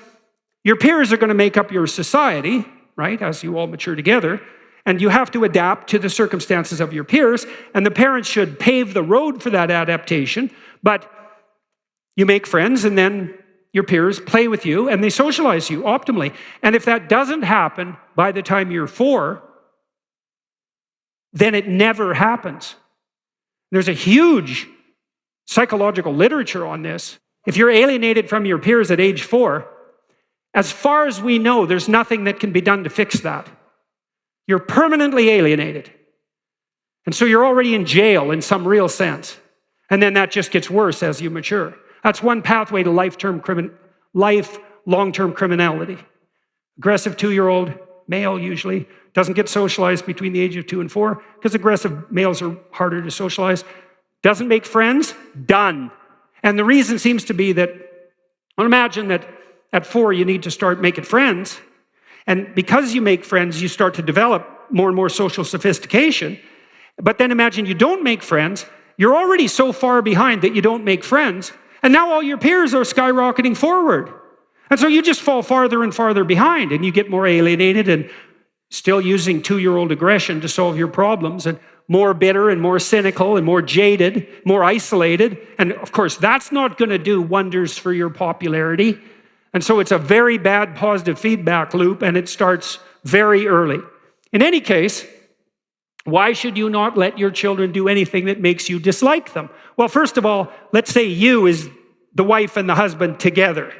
your peers are going to make up your society, right, as you all mature together, and you have to adapt to the circumstances of your peers, and the parents should pave the road for that adaptation, but you make friends, and then your peers play with you, and they socialize you optimally. And if that doesn't happen by the time you're 4, then it never happens. There's a huge psychological literature on this. If you're alienated from your peers at age 4, as far as we know, there's nothing that can be done to fix that. You're permanently alienated. And so you're already in jail in some real sense. And then that just gets worse as you mature. That's one pathway to lifelong-term criminality. Aggressive 2-year-old, male usually, doesn't get socialized between the age of 2 and 4 because aggressive males are harder to socialize. Doesn't make friends, done. And the reason seems to be that, well, imagine that at 4 you need to start making friends. And because you make friends, you start to develop more and more social sophistication. But then imagine you don't make friends. You're already so far behind that you don't make friends. And now all your peers are skyrocketing forward. And so you just fall farther and farther behind, and you get more alienated and still using 2-year-old aggression to solve your problems, and more bitter and more cynical and more jaded, more isolated. And of course, that's not going to do wonders for your popularity. And so it's a very bad positive feedback loop, and it starts very early. In any case, why should you not let your children do anything that makes you dislike them? Well, first of all, let's say you is the wife and the husband together,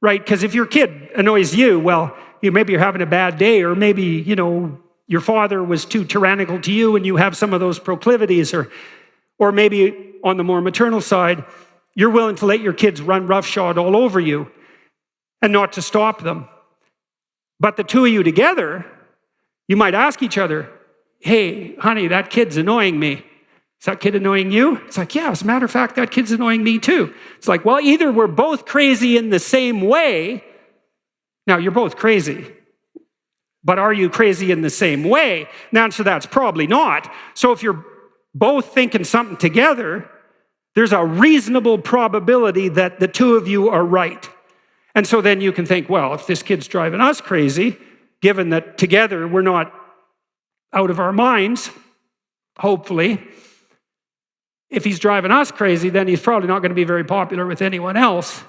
right? Because if your kid annoys you, well, maybe you're having a bad day, or maybe, your father was too tyrannical to you and you have some of those proclivities, or maybe on the more maternal side, you're willing to let your kids run roughshod all over you and not to stop them. But the two of you together, you might ask each other, hey, honey, that kid's annoying me. Is that kid annoying you? It's like, yeah, as a matter of fact, that kid's annoying me too. It's like, well, either we're both crazy in the same way. Now, you're both crazy. But are you crazy in the same way? The answer to that's probably not. So if you're both thinking something together, there's a reasonable probability that the two of you are right. And so then you can think, well, if this kid's driving us crazy, given that together we're not out of our minds, hopefully, if he's driving us crazy, then he's probably not going to be very popular with anyone else.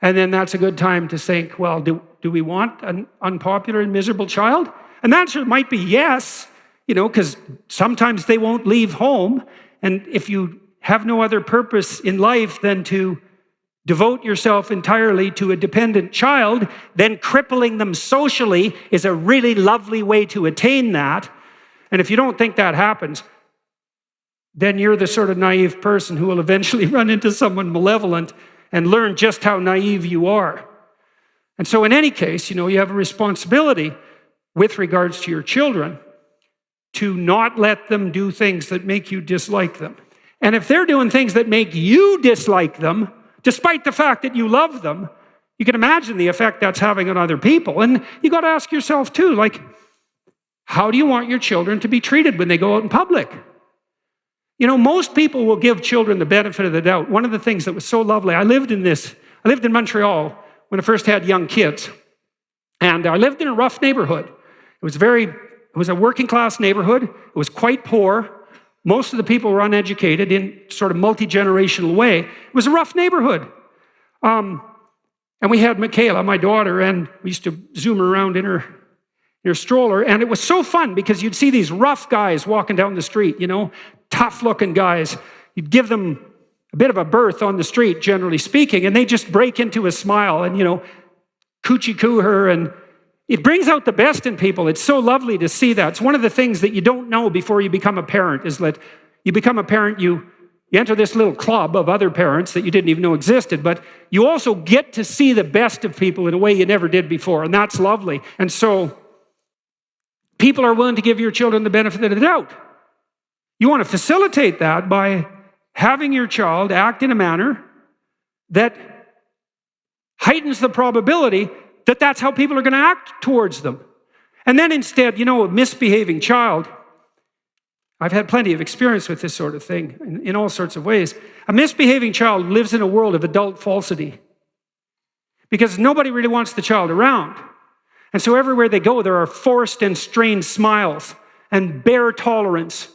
And then that's a good time to think, well, do we want an unpopular and miserable child? And the answer might be yes, because sometimes they won't leave home. And if you have no other purpose in life than to devote yourself entirely to a dependent child, then crippling them socially is a really lovely way to attain that. And if you don't think that happens, then you're the sort of naive person who will eventually run into someone malevolent and learn just how naive you are. And so in any case, you have a responsibility with regards to your children to not let them do things that make you dislike them. And if they're doing things that make you dislike them, despite the fact that you love them, you can imagine the effect that's having on other people. And you got to ask yourself too, how do you want your children to be treated when they go out in public? Most people will give children the benefit of the doubt. One of the things that was so lovely, I lived in Montreal when I first had young kids. And I lived in a rough neighborhood. It was a working class neighborhood. It was quite poor. Most of the people were uneducated in sort of multi-generational way. It was a rough neighborhood. And we had Michaela, my daughter, and we used to zoom around in her stroller. And it was so fun because you'd see these rough guys walking down the street, tough-looking guys. You'd give them a bit of a berth on the street, generally speaking, and they just break into a smile and, coochie-coo her, and it brings out the best in people. It's so lovely to see that. It's one of the things that you don't know before you become a parent, is that you become a parent, you enter this little club of other parents that you didn't even know existed, but you also get to see the best of people in a way you never did before, and that's lovely. And so people are willing to give your children the benefit of the doubt. You want to facilitate that by having your child act in a manner that heightens the probability that that's how people are going to act towards them. And then instead, a misbehaving child, I've had plenty of experience with this sort of thing in all sorts of ways. A misbehaving child lives in a world of adult falsity because nobody really wants the child around. And so everywhere they go, there are forced and strained smiles and bare tolerance.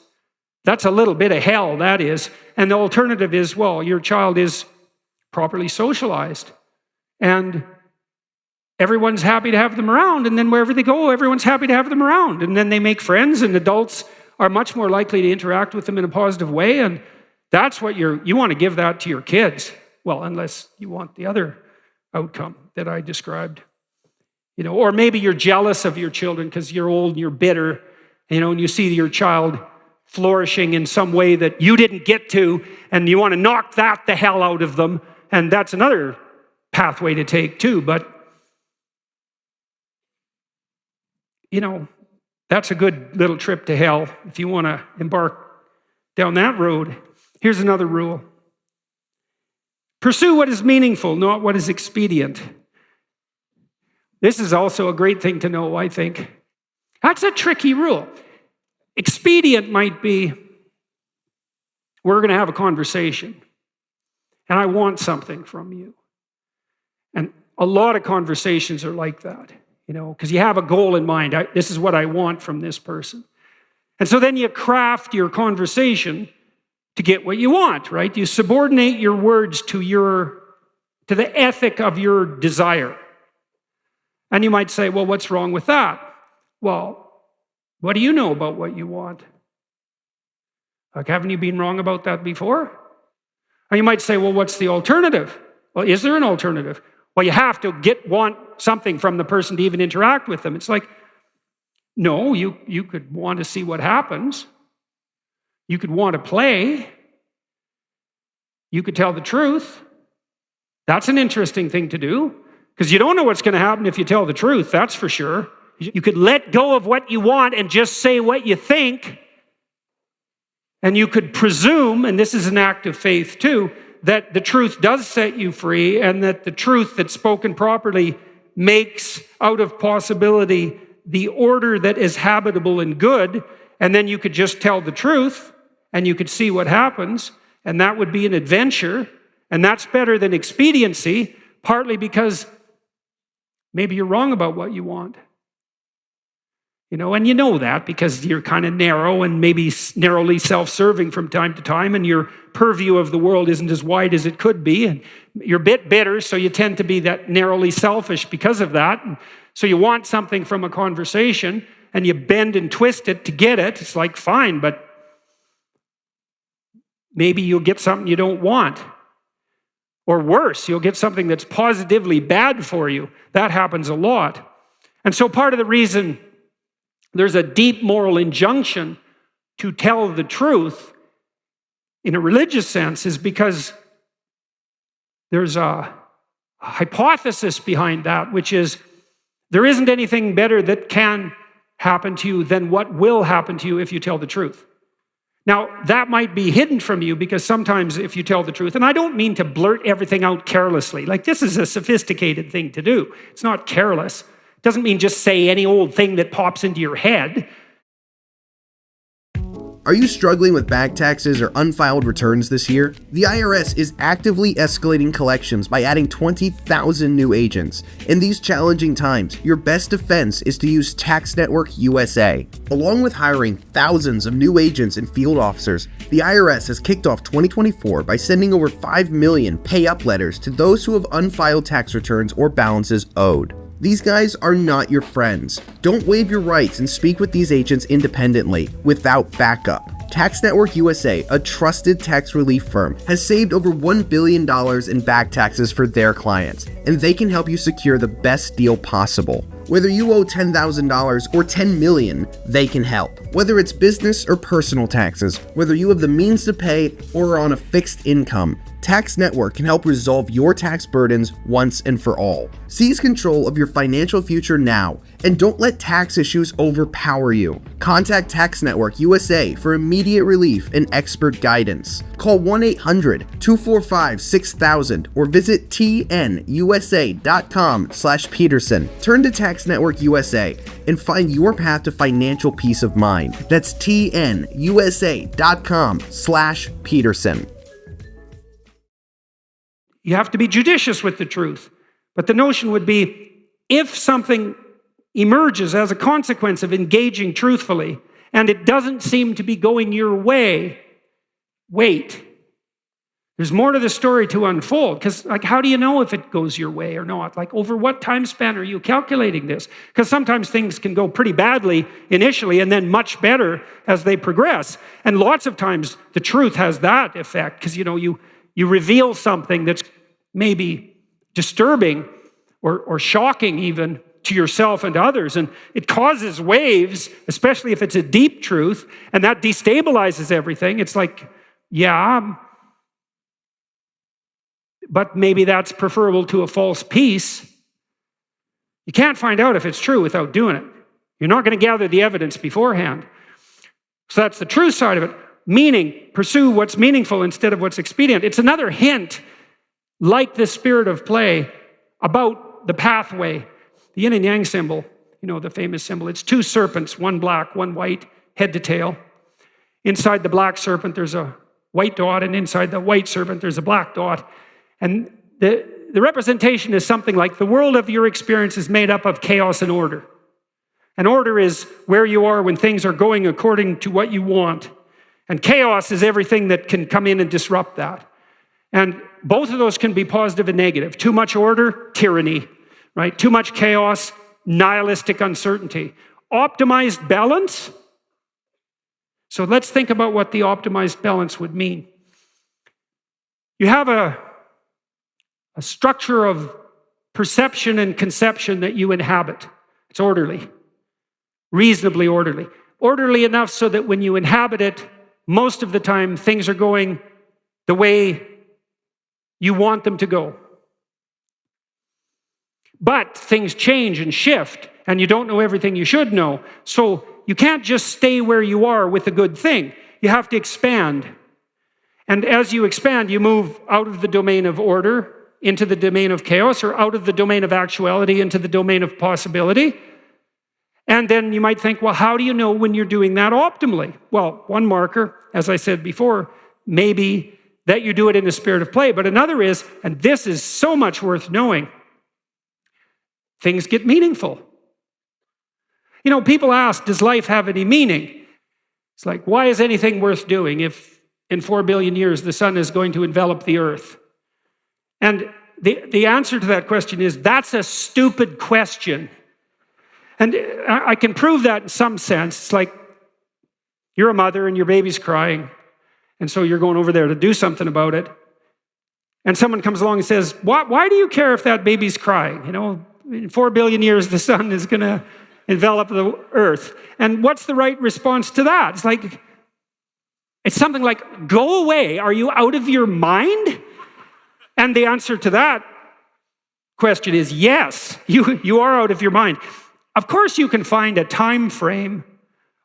That's a little bit of hell, that is. And the alternative is, well, your child is properly socialized. And everyone's happy to have them around. And then wherever they go, everyone's happy to have them around. And then they make friends, and adults are much more likely to interact with them in a positive way. And that's what you want to give that to your kids. Well, unless you want the other outcome that I described. Or maybe you're jealous of your children because you're old and you're bitter, and you see your child flourishing in some way that you didn't get to, and you want to knock that the hell out of them. And that's another pathway to take too. But, that's a good little trip to hell if you want to embark down that road. Here's another rule. Pursue what is meaningful, not what is expedient. This is also a great thing to know, I think. That's a tricky rule. Expedient might be, we're going to have a conversation, and I want something from you. And a lot of conversations are like that, because you have a goal in mind. This is what I want from this person. And so then you craft your conversation to get what you want, right? You subordinate your words to the ethic of your desire. And you might say, well, what's wrong with that? Well, what do you know about what you want? Like, haven't you been wrong about that before? Or you might say, well, what's the alternative? Well, is there an alternative? Well, you have to want something from the person to even interact with them. It's like, no, you could want to see what happens. You could want to play. You could tell the truth. That's an interesting thing to do, because you don't know what's going to happen if you tell the truth, that's for sure. You could let go of what you want and just say what you think. And you could presume, and this is an act of faith too, that the truth does set you free, and that the truth that's spoken properly makes out of possibility the order that is habitable and good. And then you could just tell the truth, and you could see what happens, and that would be an adventure. And that's better than expediency, partly because maybe you're wrong about what you want. And you know that because you're kind of narrow and maybe narrowly self-serving from time to time, and your purview of the world isn't as wide as it could be, and you're a bit bitter, so you tend to be that narrowly selfish because of that. And so you want something from a conversation, and you bend and twist it to get it. It's like, fine, but maybe you'll get something you don't want. Or worse, you'll get something that's positively bad for you. That happens a lot. And so part of the reason there's a deep moral injunction to tell the truth in a religious sense is because there's a hypothesis behind that, which is there isn't anything better that can happen to you than what will happen to you if you tell the truth. Now, that might be hidden from you because sometimes if you tell the truth, and I don't mean to blurt everything out carelessly, like this is a sophisticated thing to do. It's not careless. It doesn't mean just say any old thing that pops into your head. Are you struggling with back taxes or unfiled returns this year? The IRS is actively escalating collections by adding 20,000 new agents. In these challenging times, your best defense is to use Tax Network USA. Along with hiring thousands of new agents and field officers, the IRS has kicked off 2024 by sending over 5 million pay-up letters to those who have unfiled tax returns or balances owed. These guys are not your friends. Don't waive your rights and speak with these agents independently, without backup. Tax Network USA, a trusted tax relief firm, has saved over $1 billion in back taxes for their clients, and they can help you secure the best deal possible. Whether you owe $10,000 or $10 million, they can help. Whether it's business or personal taxes, whether you have the means to pay or are on a fixed income, Tax Network can help resolve your tax burdens once and for all. Seize control of your financial future now, and don't let tax issues overpower you. Contact Tax Network USA for immediate relief and expert guidance. Call 1-800-245-6000 or visit tnusa.com/Peterson. Turn to Tax Network USA and find your path to financial peace of mind. That's tnusa.com/Peterson. You have to be judicious with the truth. But the notion would be, if something emerges as a consequence of engaging truthfully, and it doesn't seem to be going your way, wait. There's more to the story to unfold, because how do you know if it goes your way or not? Over what time span are you calculating this? Because sometimes things can go pretty badly initially and then much better as they progress. And lots of times the truth has that effect, because you reveal something that's maybe disturbing or shocking even to yourself and to others, and it causes waves, especially if it's a deep truth, and that destabilizes everything. It's like, yeah, but maybe that's preferable to a false peace. You can't find out if it's true without doing it. You're not going to gather the evidence beforehand. So that's the truth side of it. Meaning, pursue what's meaningful instead of what's expedient. It's another hint like the spirit of play, about the pathway. The yin and yang symbol, the famous symbol, it's two serpents, one black, one white, head to tail. Inside the black serpent, there's a white dot, and inside the white serpent, there's a black dot. And the representation is something like the world of your experience is made up of chaos and order. And order is where you are when things are going according to what you want. And chaos is everything that can come in and disrupt that. And both of those can be positive and negative. Too much order, tyranny, right? Too much chaos, nihilistic uncertainty. Optimized balance. So let's think about what the optimized balance would mean. You have a structure of perception and conception that you inhabit. It's orderly, reasonably orderly. Orderly enough so that when you inhabit it, most of the time things are going the way you want them to go. But things change and shift, and you don't know everything you should know. So you can't just stay where you are with a good thing. You have to expand. And as you expand, you move out of the domain of order into the domain of chaos, or out of the domain of actuality into the domain of possibility. And then you might think, well, how do you know when you're doing that optimally? Well, one marker, as I said before, maybe that you do it in the spirit of play. But another is, and this is so much worth knowing, things get meaningful. People ask, does life have any meaning? It's like, why is anything worth doing if in 4 billion years the sun is going to envelop the earth? And the answer to that question is, that's a stupid question. And I can prove that in some sense. It's like, you're a mother and your baby's crying, and so you're going over there to do something about it. And someone comes along and says, why do you care if that baby's crying? In 4 billion years, the sun is going to envelop the earth. And what's the right response to that? It's something like, go away. Are you out of your mind? And the answer to that question is yes, you are out of your mind. Of course, you can find a time frame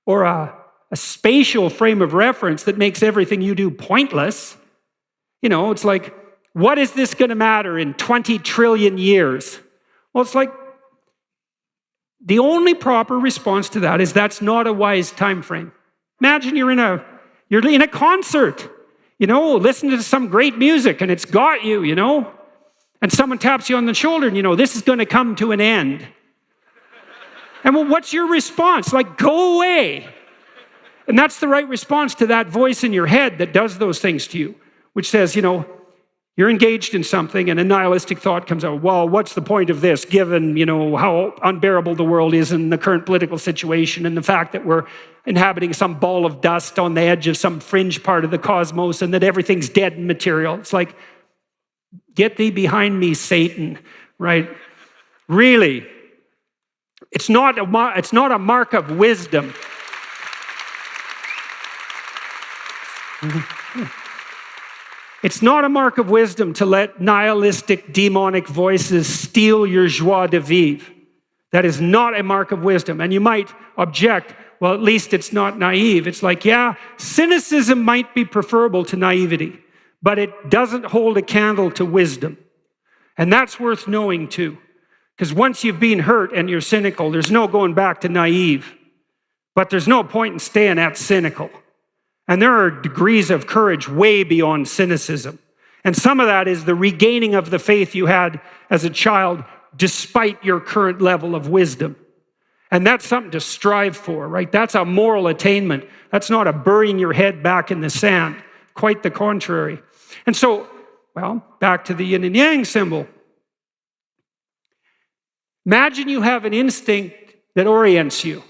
or a spatial frame of reference that makes everything you do pointless. It's like, what is this going to matter in 20 trillion years? Well, it's like, the only proper response to that is that's not a wise time frame. Imagine you're in a concert, listening to some great music, and it's got you, and someone taps you on the shoulder, and this is going to come to an end. And well, what's your response? Like, go away. And that's the right response to that voice in your head that does those things to you, which says, you're engaged in something, and a nihilistic thought comes out. Well, what's the point of this, given, how unbearable the world is in the current political situation, and the fact that we're inhabiting some ball of dust on the edge of some fringe part of the cosmos, and that everything's dead and material. It's like, get thee behind me, Satan, right? Really. It's not a mark of wisdom. It's not a mark of wisdom to let nihilistic, demonic voices steal your joie de vivre. That is not a mark of wisdom. And you might object, well, at least it's not naive. It's like, yeah, cynicism might be preferable to naivety, but it doesn't hold a candle to wisdom. And that's worth knowing too. Because once you've been hurt and you're cynical, there's no going back to naive. But there's no point in staying at cynical. And there are degrees of courage way beyond cynicism. And some of that is the regaining of the faith you had as a child despite your current level of wisdom. And that's something to strive for, right? That's a moral attainment. That's not a burying your head back in the sand. Quite the contrary. And so, well, back to the yin and yang symbol. Imagine you have an instinct that orients you.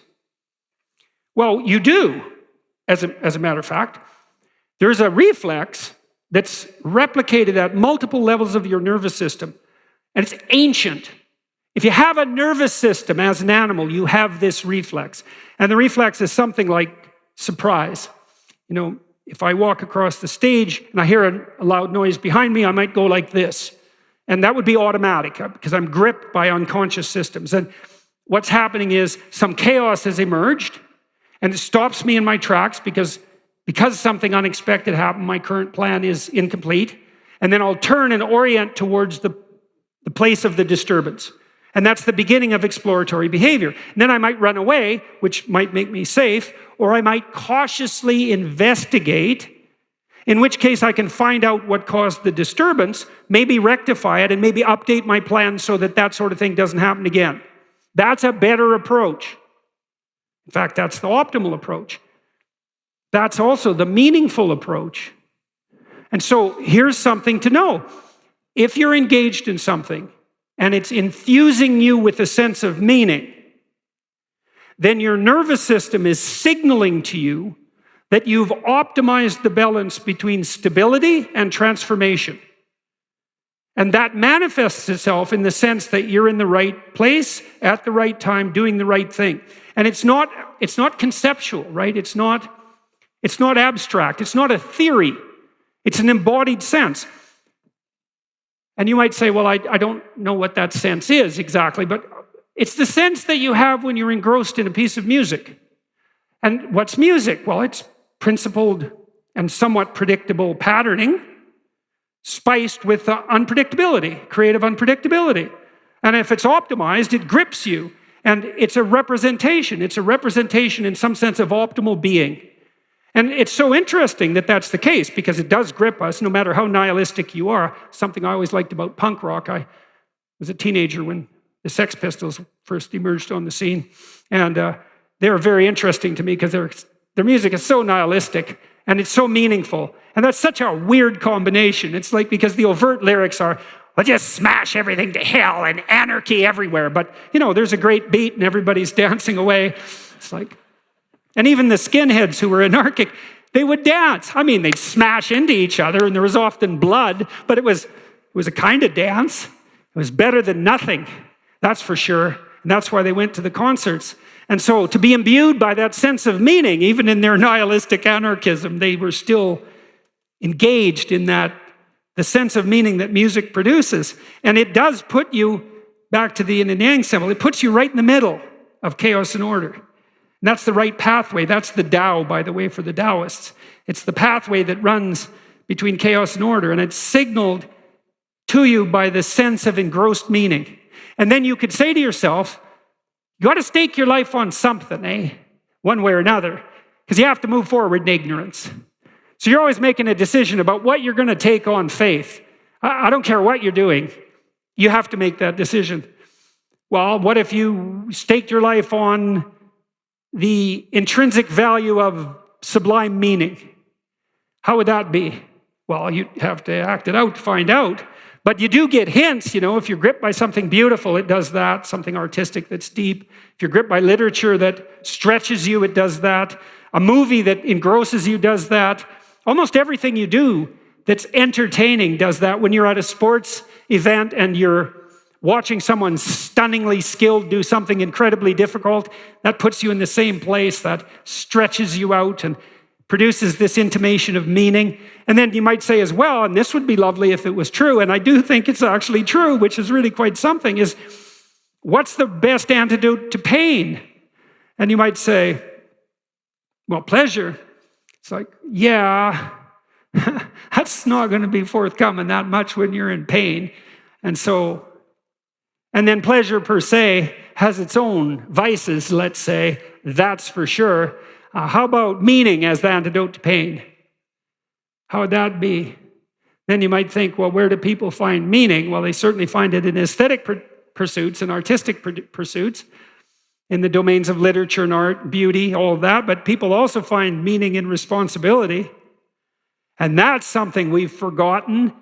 Well, you do. As a matter of fact, there's a reflex that's replicated at multiple levels of your nervous system, and it's ancient. If you have a nervous system as an animal, you have this reflex. And the reflex is something like surprise. If I walk across the stage and I hear a loud noise behind me, I might go like this. And that would be automatic because I'm gripped by unconscious systems. And what's happening is some chaos has emerged, and it stops me in my tracks because something unexpected happened. My current plan is incomplete. And then I'll turn and orient towards the place of the disturbance. And that's the beginning of exploratory behavior. And then I might run away, which might make me safe, or I might cautiously investigate, in which case I can find out what caused the disturbance, maybe rectify it, and maybe update my plan so that that sort of thing doesn't happen again. That's a better approach. In fact, that's the optimal approach. That's also the meaningful approach. And so here's something to know. If you're engaged in something and it's infusing you with a sense of meaning, then your nervous system is signaling to you that you've optimized the balance between stability and transformation. And that manifests itself in the sense that you're in the right place at the right time, doing the right thing. And it's not conceptual, right? It's not abstract. It's not a theory. It's an embodied sense. And you might say, well, I don't know what that sense is exactly, but it's the sense that you have when you're engrossed in a piece of music. And what's music? Well, it's principled and somewhat predictable patterning, spiced with unpredictability, creative unpredictability. And if it's optimized, it grips you. And it's a representation. It's a representation in some sense of optimal being. And it's so interesting that that's the case, because it does grip us no matter how nihilistic you are. Something I always liked about punk rock. I was a teenager when the Sex Pistols first emerged on the scene. And they were very interesting to me because their music is so nihilistic and it's so meaningful. And that's such a weird combination. It's like, because the overt lyrics are, well, just smash everything to hell and anarchy everywhere. But, there's a great beat and everybody's dancing away. It's like, and even the skinheads who were anarchic, they would dance. I mean, they'd smash into each other and there was often blood, but it was a kind of dance. It was better than nothing, that's for sure. And that's why they went to the concerts. And so to be imbued by that sense of meaning, even in their nihilistic anarchism, they were still engaged in the sense of meaning that music produces. And it does put you, back to the yin and yang symbol, it puts you right in the middle of chaos and order. And that's the right pathway. That's the Tao, by the way, for the Taoists. It's the pathway that runs between chaos and order. And it's signaled to you by the sense of engrossed meaning. And then you could say to yourself, you got to stake your life on something, one way or another, because you have to move forward in ignorance. So you're always making a decision about what you're going to take on faith. I don't care what you're doing. You have to make that decision. Well, what if you staked your life on the intrinsic value of sublime meaning? How would that be? Well, you'd have to act it out to find out. But you do get hints, if you're gripped by something beautiful, it does that. Something artistic that's deep. If you're gripped by literature that stretches you, it does that. A movie that engrosses you does that. Almost everything you do that's entertaining does that. When you're at a sports event and you're watching someone stunningly skilled do something incredibly difficult, that puts you in the same place, that stretches you out and produces this intimation of meaning. And then you might say as well, and this would be lovely if it was true, and I do think it's actually true, which is really quite something, is what's the best antidote to pain? And you might say, well, pleasure. It's like, yeah, that's not going to be forthcoming that much when you're in pain. And then pleasure per se has its own vices, let's say, that's for sure. How about meaning as the antidote to pain? How would that be? Then you might think, well, where do people find meaning? Well, they certainly find it in aesthetic pursuits and artistic pursuits, in the domains of literature and art, beauty, all of that. But people also find meaning in responsibility. And that's something we've forgotten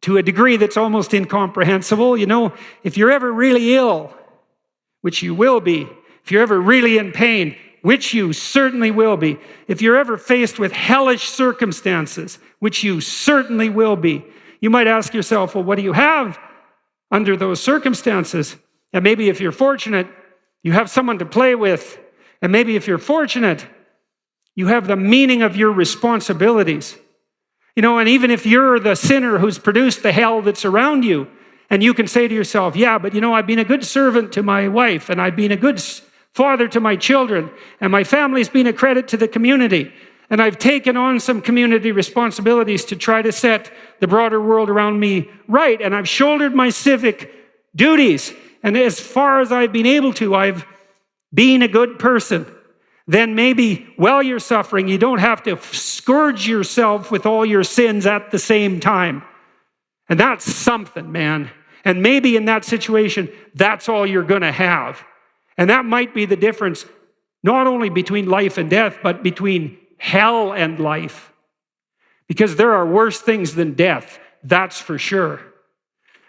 to a degree that's almost incomprehensible. If you're ever really ill, which you will be, if you're ever really in pain, which you certainly will be, if you're ever faced with hellish circumstances, which you certainly will be, you might ask yourself, well, what do you have under those circumstances? And maybe if you're fortunate, you have someone to play with. And maybe if you're fortunate, you have the meaning of your responsibilities. And even if you're the sinner who's produced the hell that's around you, and you can say to yourself, yeah, but I've been a good servant to my wife, and I've been a good father to my children, and my family's been a credit to the community. And I've taken on some community responsibilities to try to set the broader world around me right. And I've shouldered my civic duties. And as far as I've been able to, I've been a good person. Then maybe while you're suffering, you don't have to scourge yourself with all your sins at the same time. And that's something, man. And maybe in that situation, that's all you're going to have. And that might be the difference, not only between life and death, but between hell and life. Because there are worse things than death, that's for sure.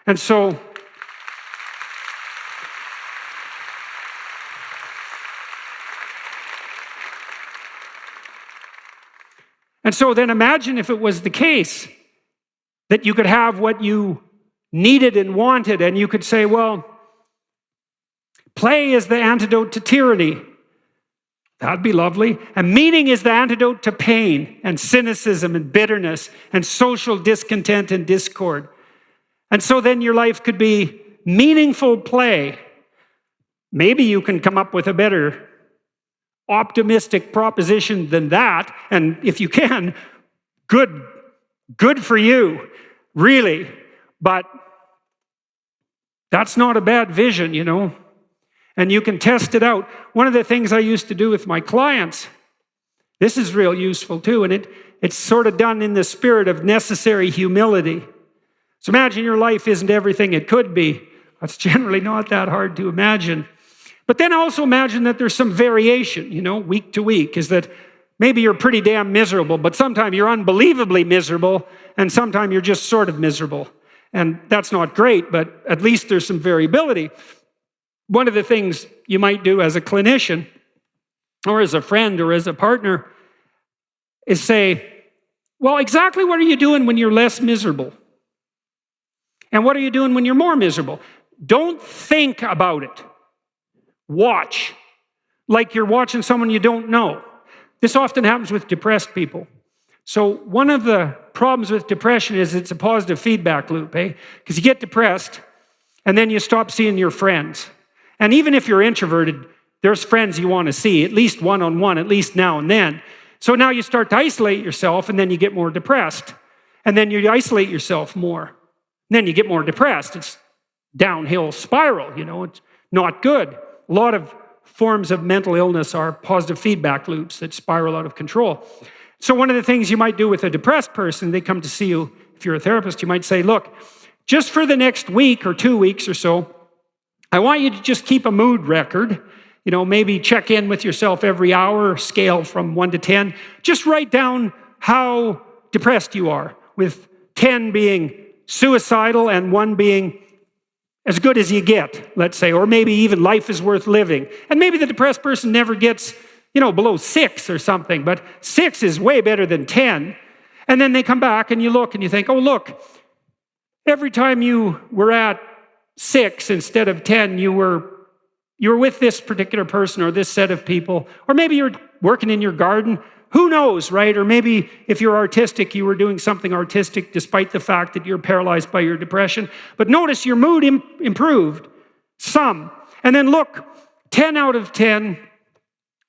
And so, then imagine if it was the case that you could have what you needed and wanted, and you could say, well, play is the antidote to tyranny. That'd be lovely. And meaning is the antidote to pain and cynicism and bitterness and social discontent and discord. And so then your life could be meaningful play. Maybe you can come up with a better optimistic proposition than that. And if you can, good for you, really. But that's not a bad vision, you know. And you can test it out. One of the things I used to do with my clients, this is real useful too, and it's sort of done in the spirit of necessary humility. So imagine your life isn't everything it could be. That's generally not that hard to imagine. But then also imagine that there's some variation, you know, week to week, is that maybe you're pretty damn miserable, but sometimes you're unbelievably miserable, and sometimes you're just sort of miserable. And that's not great, but at least there's some variability. One of the things you might do as a clinician, or as a friend, or as a partner, is say, well, exactly what are you doing when you're less miserable? And what are you doing when you're more miserable? Don't think about it. Watch. Like you're watching someone you don't know. This often happens with depressed people. So one of the problems with depression is it's a positive feedback loop, eh? Because you get depressed, and then you stop seeing your friends. And even if you're introverted, there's friends you want to see, at least one-on-one, at least now and then. So now you start to isolate yourself, and then you get more depressed. And then you isolate yourself more. And then you get more depressed. It's downhill spiral, you know. It's not good. A lot of forms of mental illness are positive feedback loops that spiral out of control. So one of the things you might do with a depressed person, they come to see you, if you're a therapist, you might say, look, just for the next week or 2 weeks or so, I want you to just keep a mood record. You know, maybe check in with yourself every hour, scale from 1 to 10. Just write down how depressed you are, with 10 being suicidal and 1 being as good as you get, let's say, or maybe even life is worth living. And maybe the depressed person never gets, you know, below 6 or something, but 6 is way better than 10. And then they come back and you look and you think, oh, look, every time you were at 6 instead of 10, you were with this particular person or this set of people, or maybe you're working in your garden. Who knows, right? Or maybe if you're artistic, you were doing something artistic despite the fact that you're paralyzed by your depression. But notice your mood improved some. And then look, 10 out of 10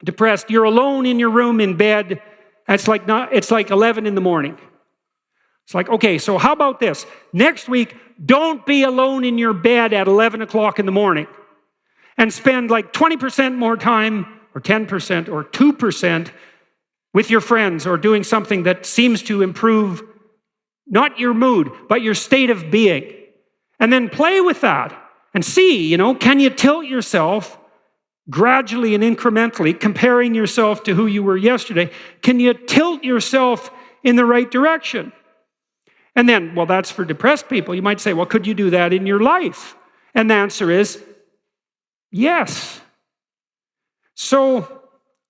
depressed. You're alone in your room in bed. It's like 11 in the morning. It's like, okay, so how about this? Next week, don't be alone in your bed at 11 o'clock in the morning. And spend like 20% more time, or 10%, or 2% with your friends, or doing something that seems to improve not your mood, but your state of being. And then play with that and see, you know, can you tilt yourself gradually and incrementally, comparing yourself to who you were yesterday? Can you tilt yourself in the right direction? And then, well, that's for depressed people. You might say, well, could you do that in your life? And the answer is yes. So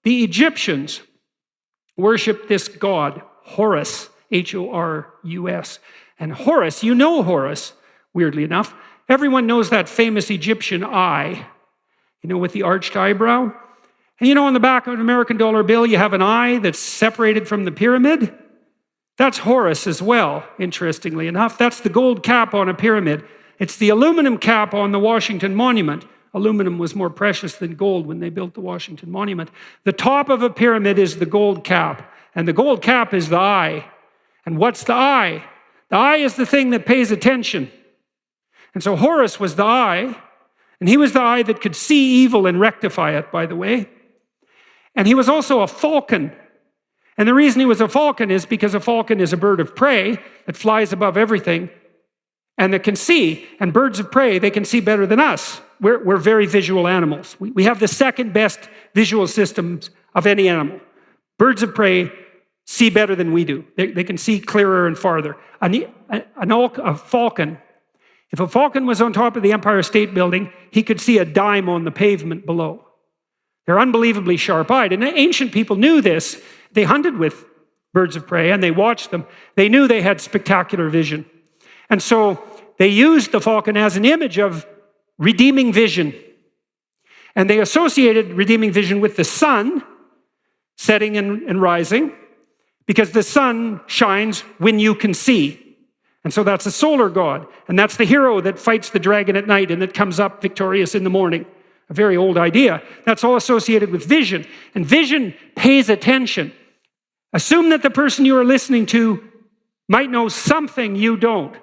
the Egyptians worshiped this god, Horus, Horus. And Horus, you know Horus, weirdly enough. Everyone knows that famous Egyptian eye, you know, with the arched eyebrow. And you know, on the back of an American dollar bill, you have an eye that's separated from the pyramid. That's Horus as well, interestingly enough. That's the gold cap on a pyramid. It's the aluminum cap on the Washington Monument. Aluminum was more precious than gold when they built the Washington Monument. The top of a pyramid is the gold cap. And the gold cap is the eye. And what's the eye? The eye is the thing that pays attention. And so Horus was the eye, and he was the eye that could see evil and rectify it, by the way. And he was also a falcon. And the reason he was a falcon is because a falcon is a bird of prey that flies above everything and that can see. And birds of prey, they can see better than us. We're very visual animals. We have the second best visual systems of any animal. Birds of prey see better than we do. They can see clearer and farther. A falcon, if a falcon was on top of the Empire State Building, he could see a dime on the pavement below. They're unbelievably sharp-eyed. And ancient people knew this. They hunted with birds of prey and they watched them. They knew they had spectacular vision. And so they used the falcon as an image of redeeming vision. And they associated redeeming vision with the sun, setting and rising, because the sun shines when you can see. And so that's a solar god. And that's the hero that fights the dragon at night and that comes up victorious in the morning. A very old idea. That's all associated with vision. And vision pays attention. Assume that the person you are listening to might know something you don't.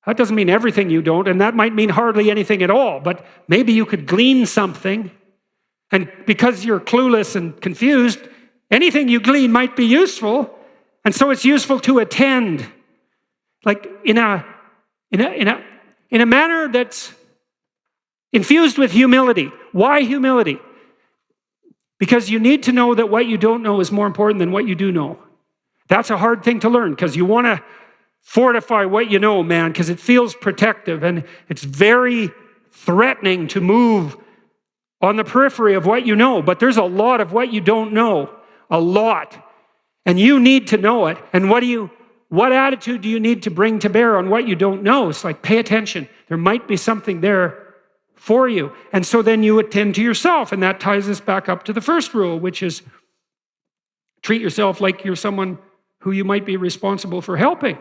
That doesn't mean everything you don't, and that might mean hardly anything at all, but maybe you could glean something. And because you're clueless and confused, anything you glean might be useful, and so it's useful to attend. Like in a manner that's infused with humility. Why humility? Because you need to know that what you don't know is more important than what you do know. That's a hard thing to learn because you want to fortify what you know, man, because it feels protective and it's very threatening to move on the periphery of what you know. But there's a lot of what you don't know. A lot. And you need to know it. And what attitude do you need to bring to bear on what you don't know? It's like, pay attention. There might be something there for you. And so then you attend to yourself. And that ties us back up to the first rule, which is treat yourself like you're someone who you might be responsible for helping.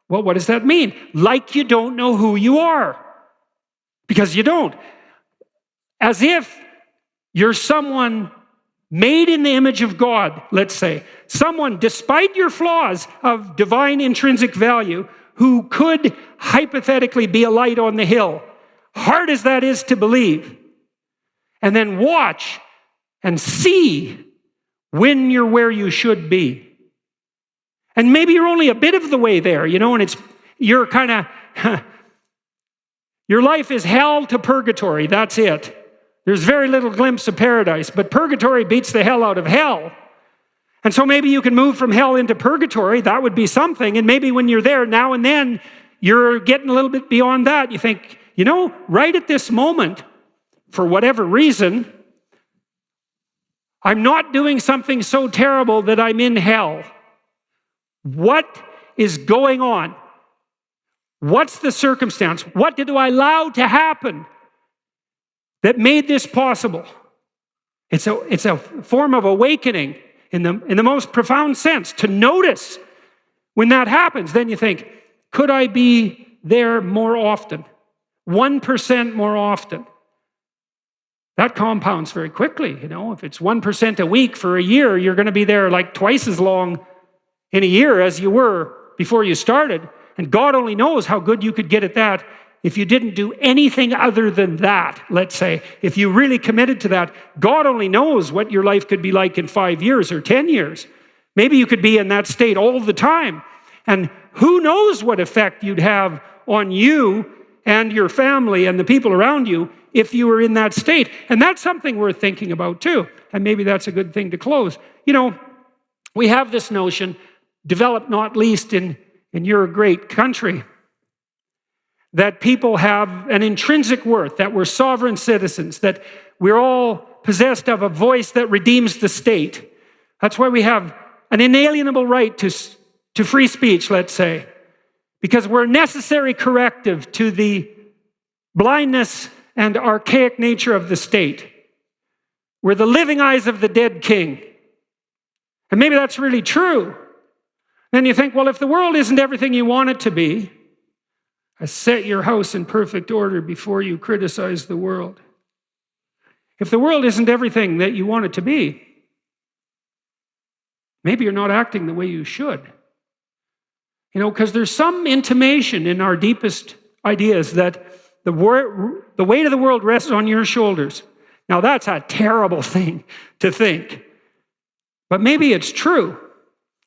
Well, what does that mean? Like you don't know who you are. Because you don't. As if you're someone made in the image of God, let's say. Someone, despite your flaws, of divine intrinsic value, who could hypothetically be a light on the hill. Hard as that is to believe. And then watch and see when you're where you should be. And maybe you're only a bit of the way there, and you're kind of, your life is hell to purgatory, that's it. There's very little glimpse of paradise, but purgatory beats the hell out of hell. And so maybe you can move from hell into purgatory, that would be something, and maybe when you're there now and then, you're getting a little bit beyond that. You think, right at this moment, for whatever reason, I'm not doing something so terrible that I'm in hell. What is going on? What's the circumstance? What did I allow to happen that made this possible? It's a form of awakening in the most profound sense, to notice when that happens. Then you think, could I be there more often? 1% more often. That compounds very quickly, If it's 1% a week for a year, you're going to be there like twice as long in a year as you were before you started. And God only knows how good you could get at that if you didn't do anything other than that, let's say. If you really committed to that, God only knows what your life could be like in 5 years or 10 years. Maybe you could be in that state all the time. And who knows what effect you'd have on you and your family and the people around you if you were in that state. And that's something worth thinking about too. And maybe that's a good thing to close. We have this notion, developed not least in your great country, that people have an intrinsic worth, that we're sovereign citizens, that we're all possessed of a voice that redeems the state. That's why we have an inalienable right to free speech, let's say, because we're a necessary corrective to the blindness and archaic nature of the state. We're the living eyes of the dead king. And maybe that's really true. Then you think, well, if the world isn't everything you want it to be, set your house in perfect order before you criticize the world. If the world isn't everything that you want it to be, maybe you're not acting the way you should. Because there's some intimation in our deepest ideas that the weight of the world rests on your shoulders. Now, that's a terrible thing to think. But maybe it's true.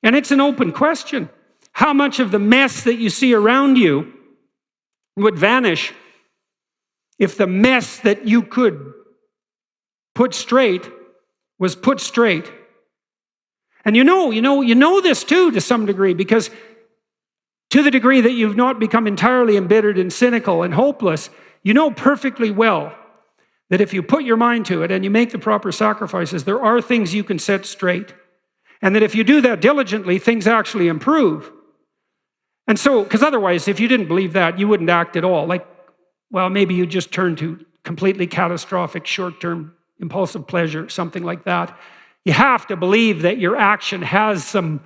And it's an open question. How much of the mess that you see around you would vanish if the mess that you could put straight was put straight? And you know this too to some degree, because to the degree that you've not become entirely embittered and cynical and hopeless, you know perfectly well that if you put your mind to it and you make the proper sacrifices, there are things you can set straight. And that if you do that diligently, things actually improve. And so, because otherwise, if you didn't believe that, you wouldn't act at all. Maybe you just turn to completely catastrophic, short-term, impulsive pleasure, something like that. You have to believe that your action has some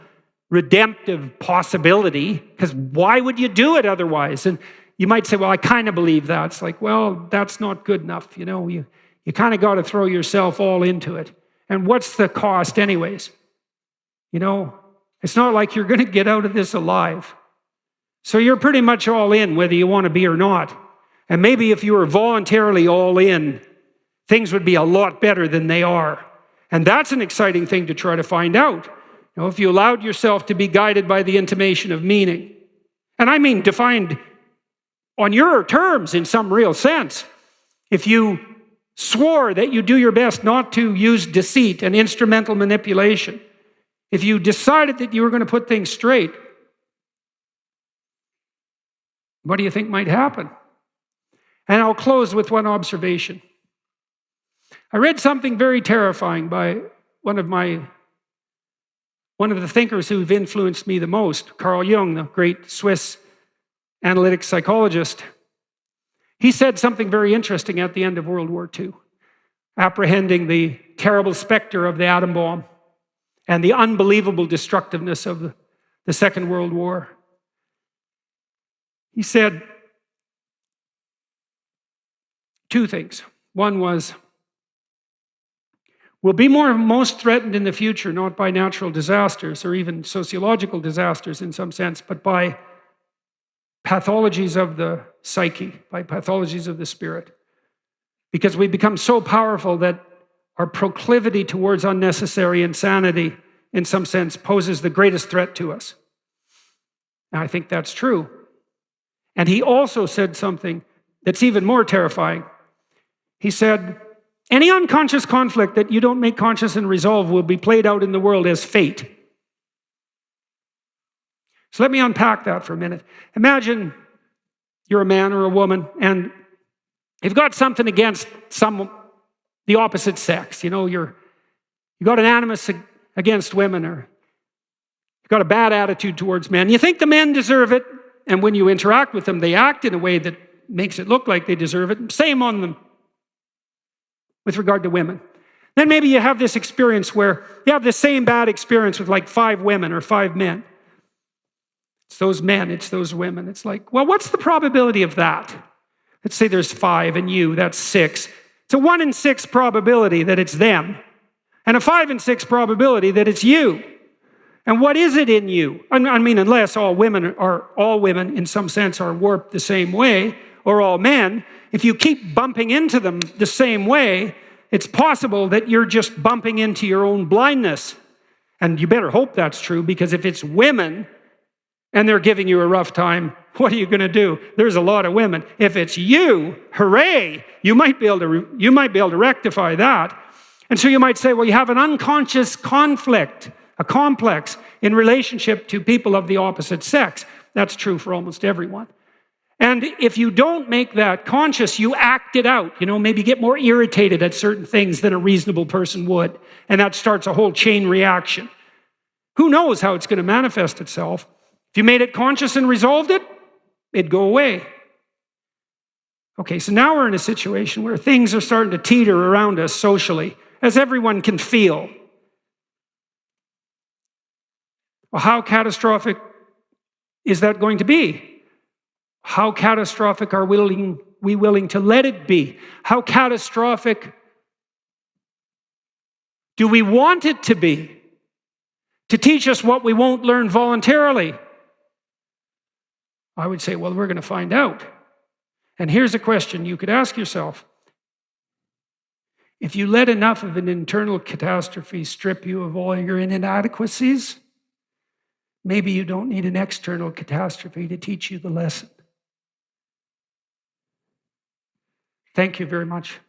redemptive possibility, because why would you do it otherwise? And you might say, well, I kind of believe that. It's like, well, that's not good enough. You kind of got to throw yourself all into it. And what's the cost anyways? It's not like you're going to get out of this alive. So you're pretty much all in, whether you want to be or not. And maybe if you were voluntarily all in, things would be a lot better than they are. And that's an exciting thing to try to find out. If you allowed yourself to be guided by the intimation of meaning. And I mean defined on your terms in some real sense. If you swore that you do your best not to use deceit and instrumental manipulation, if you decided that you were going to put things straight, what do you think might happen? And I'll close with one observation. I read something very terrifying by one of the thinkers who've influenced me the most, Carl Jung, the great Swiss analytic psychologist. He said something very interesting at the end of World War II, apprehending the terrible specter of the atom bomb and the unbelievable destructiveness of the Second World War. He said two things. One was, we'll be most threatened in the future, not by natural disasters or even sociological disasters in some sense, but by pathologies of the psyche, by pathologies of the spirit. Because we become so powerful that our proclivity towards unnecessary insanity, in some sense, poses the greatest threat to us. And I think that's true. And he also said something that's even more terrifying. He said, any unconscious conflict that you don't make conscious and resolve will be played out in the world as fate. So let me unpack that for a minute. Imagine you're a man or a woman and you've got something against the opposite sex. You've got an animus against women, or you've got a bad attitude towards men. You think the men deserve it, and when you interact with them, they act in a way that makes it look like they deserve it. Same on them with regard to women. Then maybe you have this experience where you have the same bad experience with like 5 women or 5 men. It's those men, it's those women. It's like, well, what's the probability of that? Let's say there's 5 and you, that's 6. It's a 1 in 6 probability that it's them, and a 5 in 6 probability that it's you. And what is it in you? I mean, unless all women in some sense are warped the same way, or all men, if you keep bumping into them the same way, it's possible that you're just bumping into your own blindness. And you better hope that's true, because if it's women and they're giving you a rough time, what are you going to do? There's a lot of women. If it's you, hooray, you might be able to rectify that. And so you might say, well, you have an unconscious conflict, a complex in relationship to people of the opposite sex. That's true for almost everyone. And if you don't make that conscious, you act it out. Maybe get more irritated at certain things than a reasonable person would. And that starts a whole chain reaction. Who knows how it's going to manifest itself? If you made it conscious and resolved it, it'd go away. Okay, so now we're in a situation where things are starting to teeter around us socially, as everyone can feel. Well, how catastrophic is that going to be? How catastrophic are we willing to let it be? How catastrophic do we want it to be? to teach us what we won't learn voluntarily? I would say, well, we're going to find out. And here's a question you could ask yourself. If you let enough of an internal catastrophe strip you of all your inadequacies, maybe you don't need an external catastrophe to teach you the lesson. Thank you very much.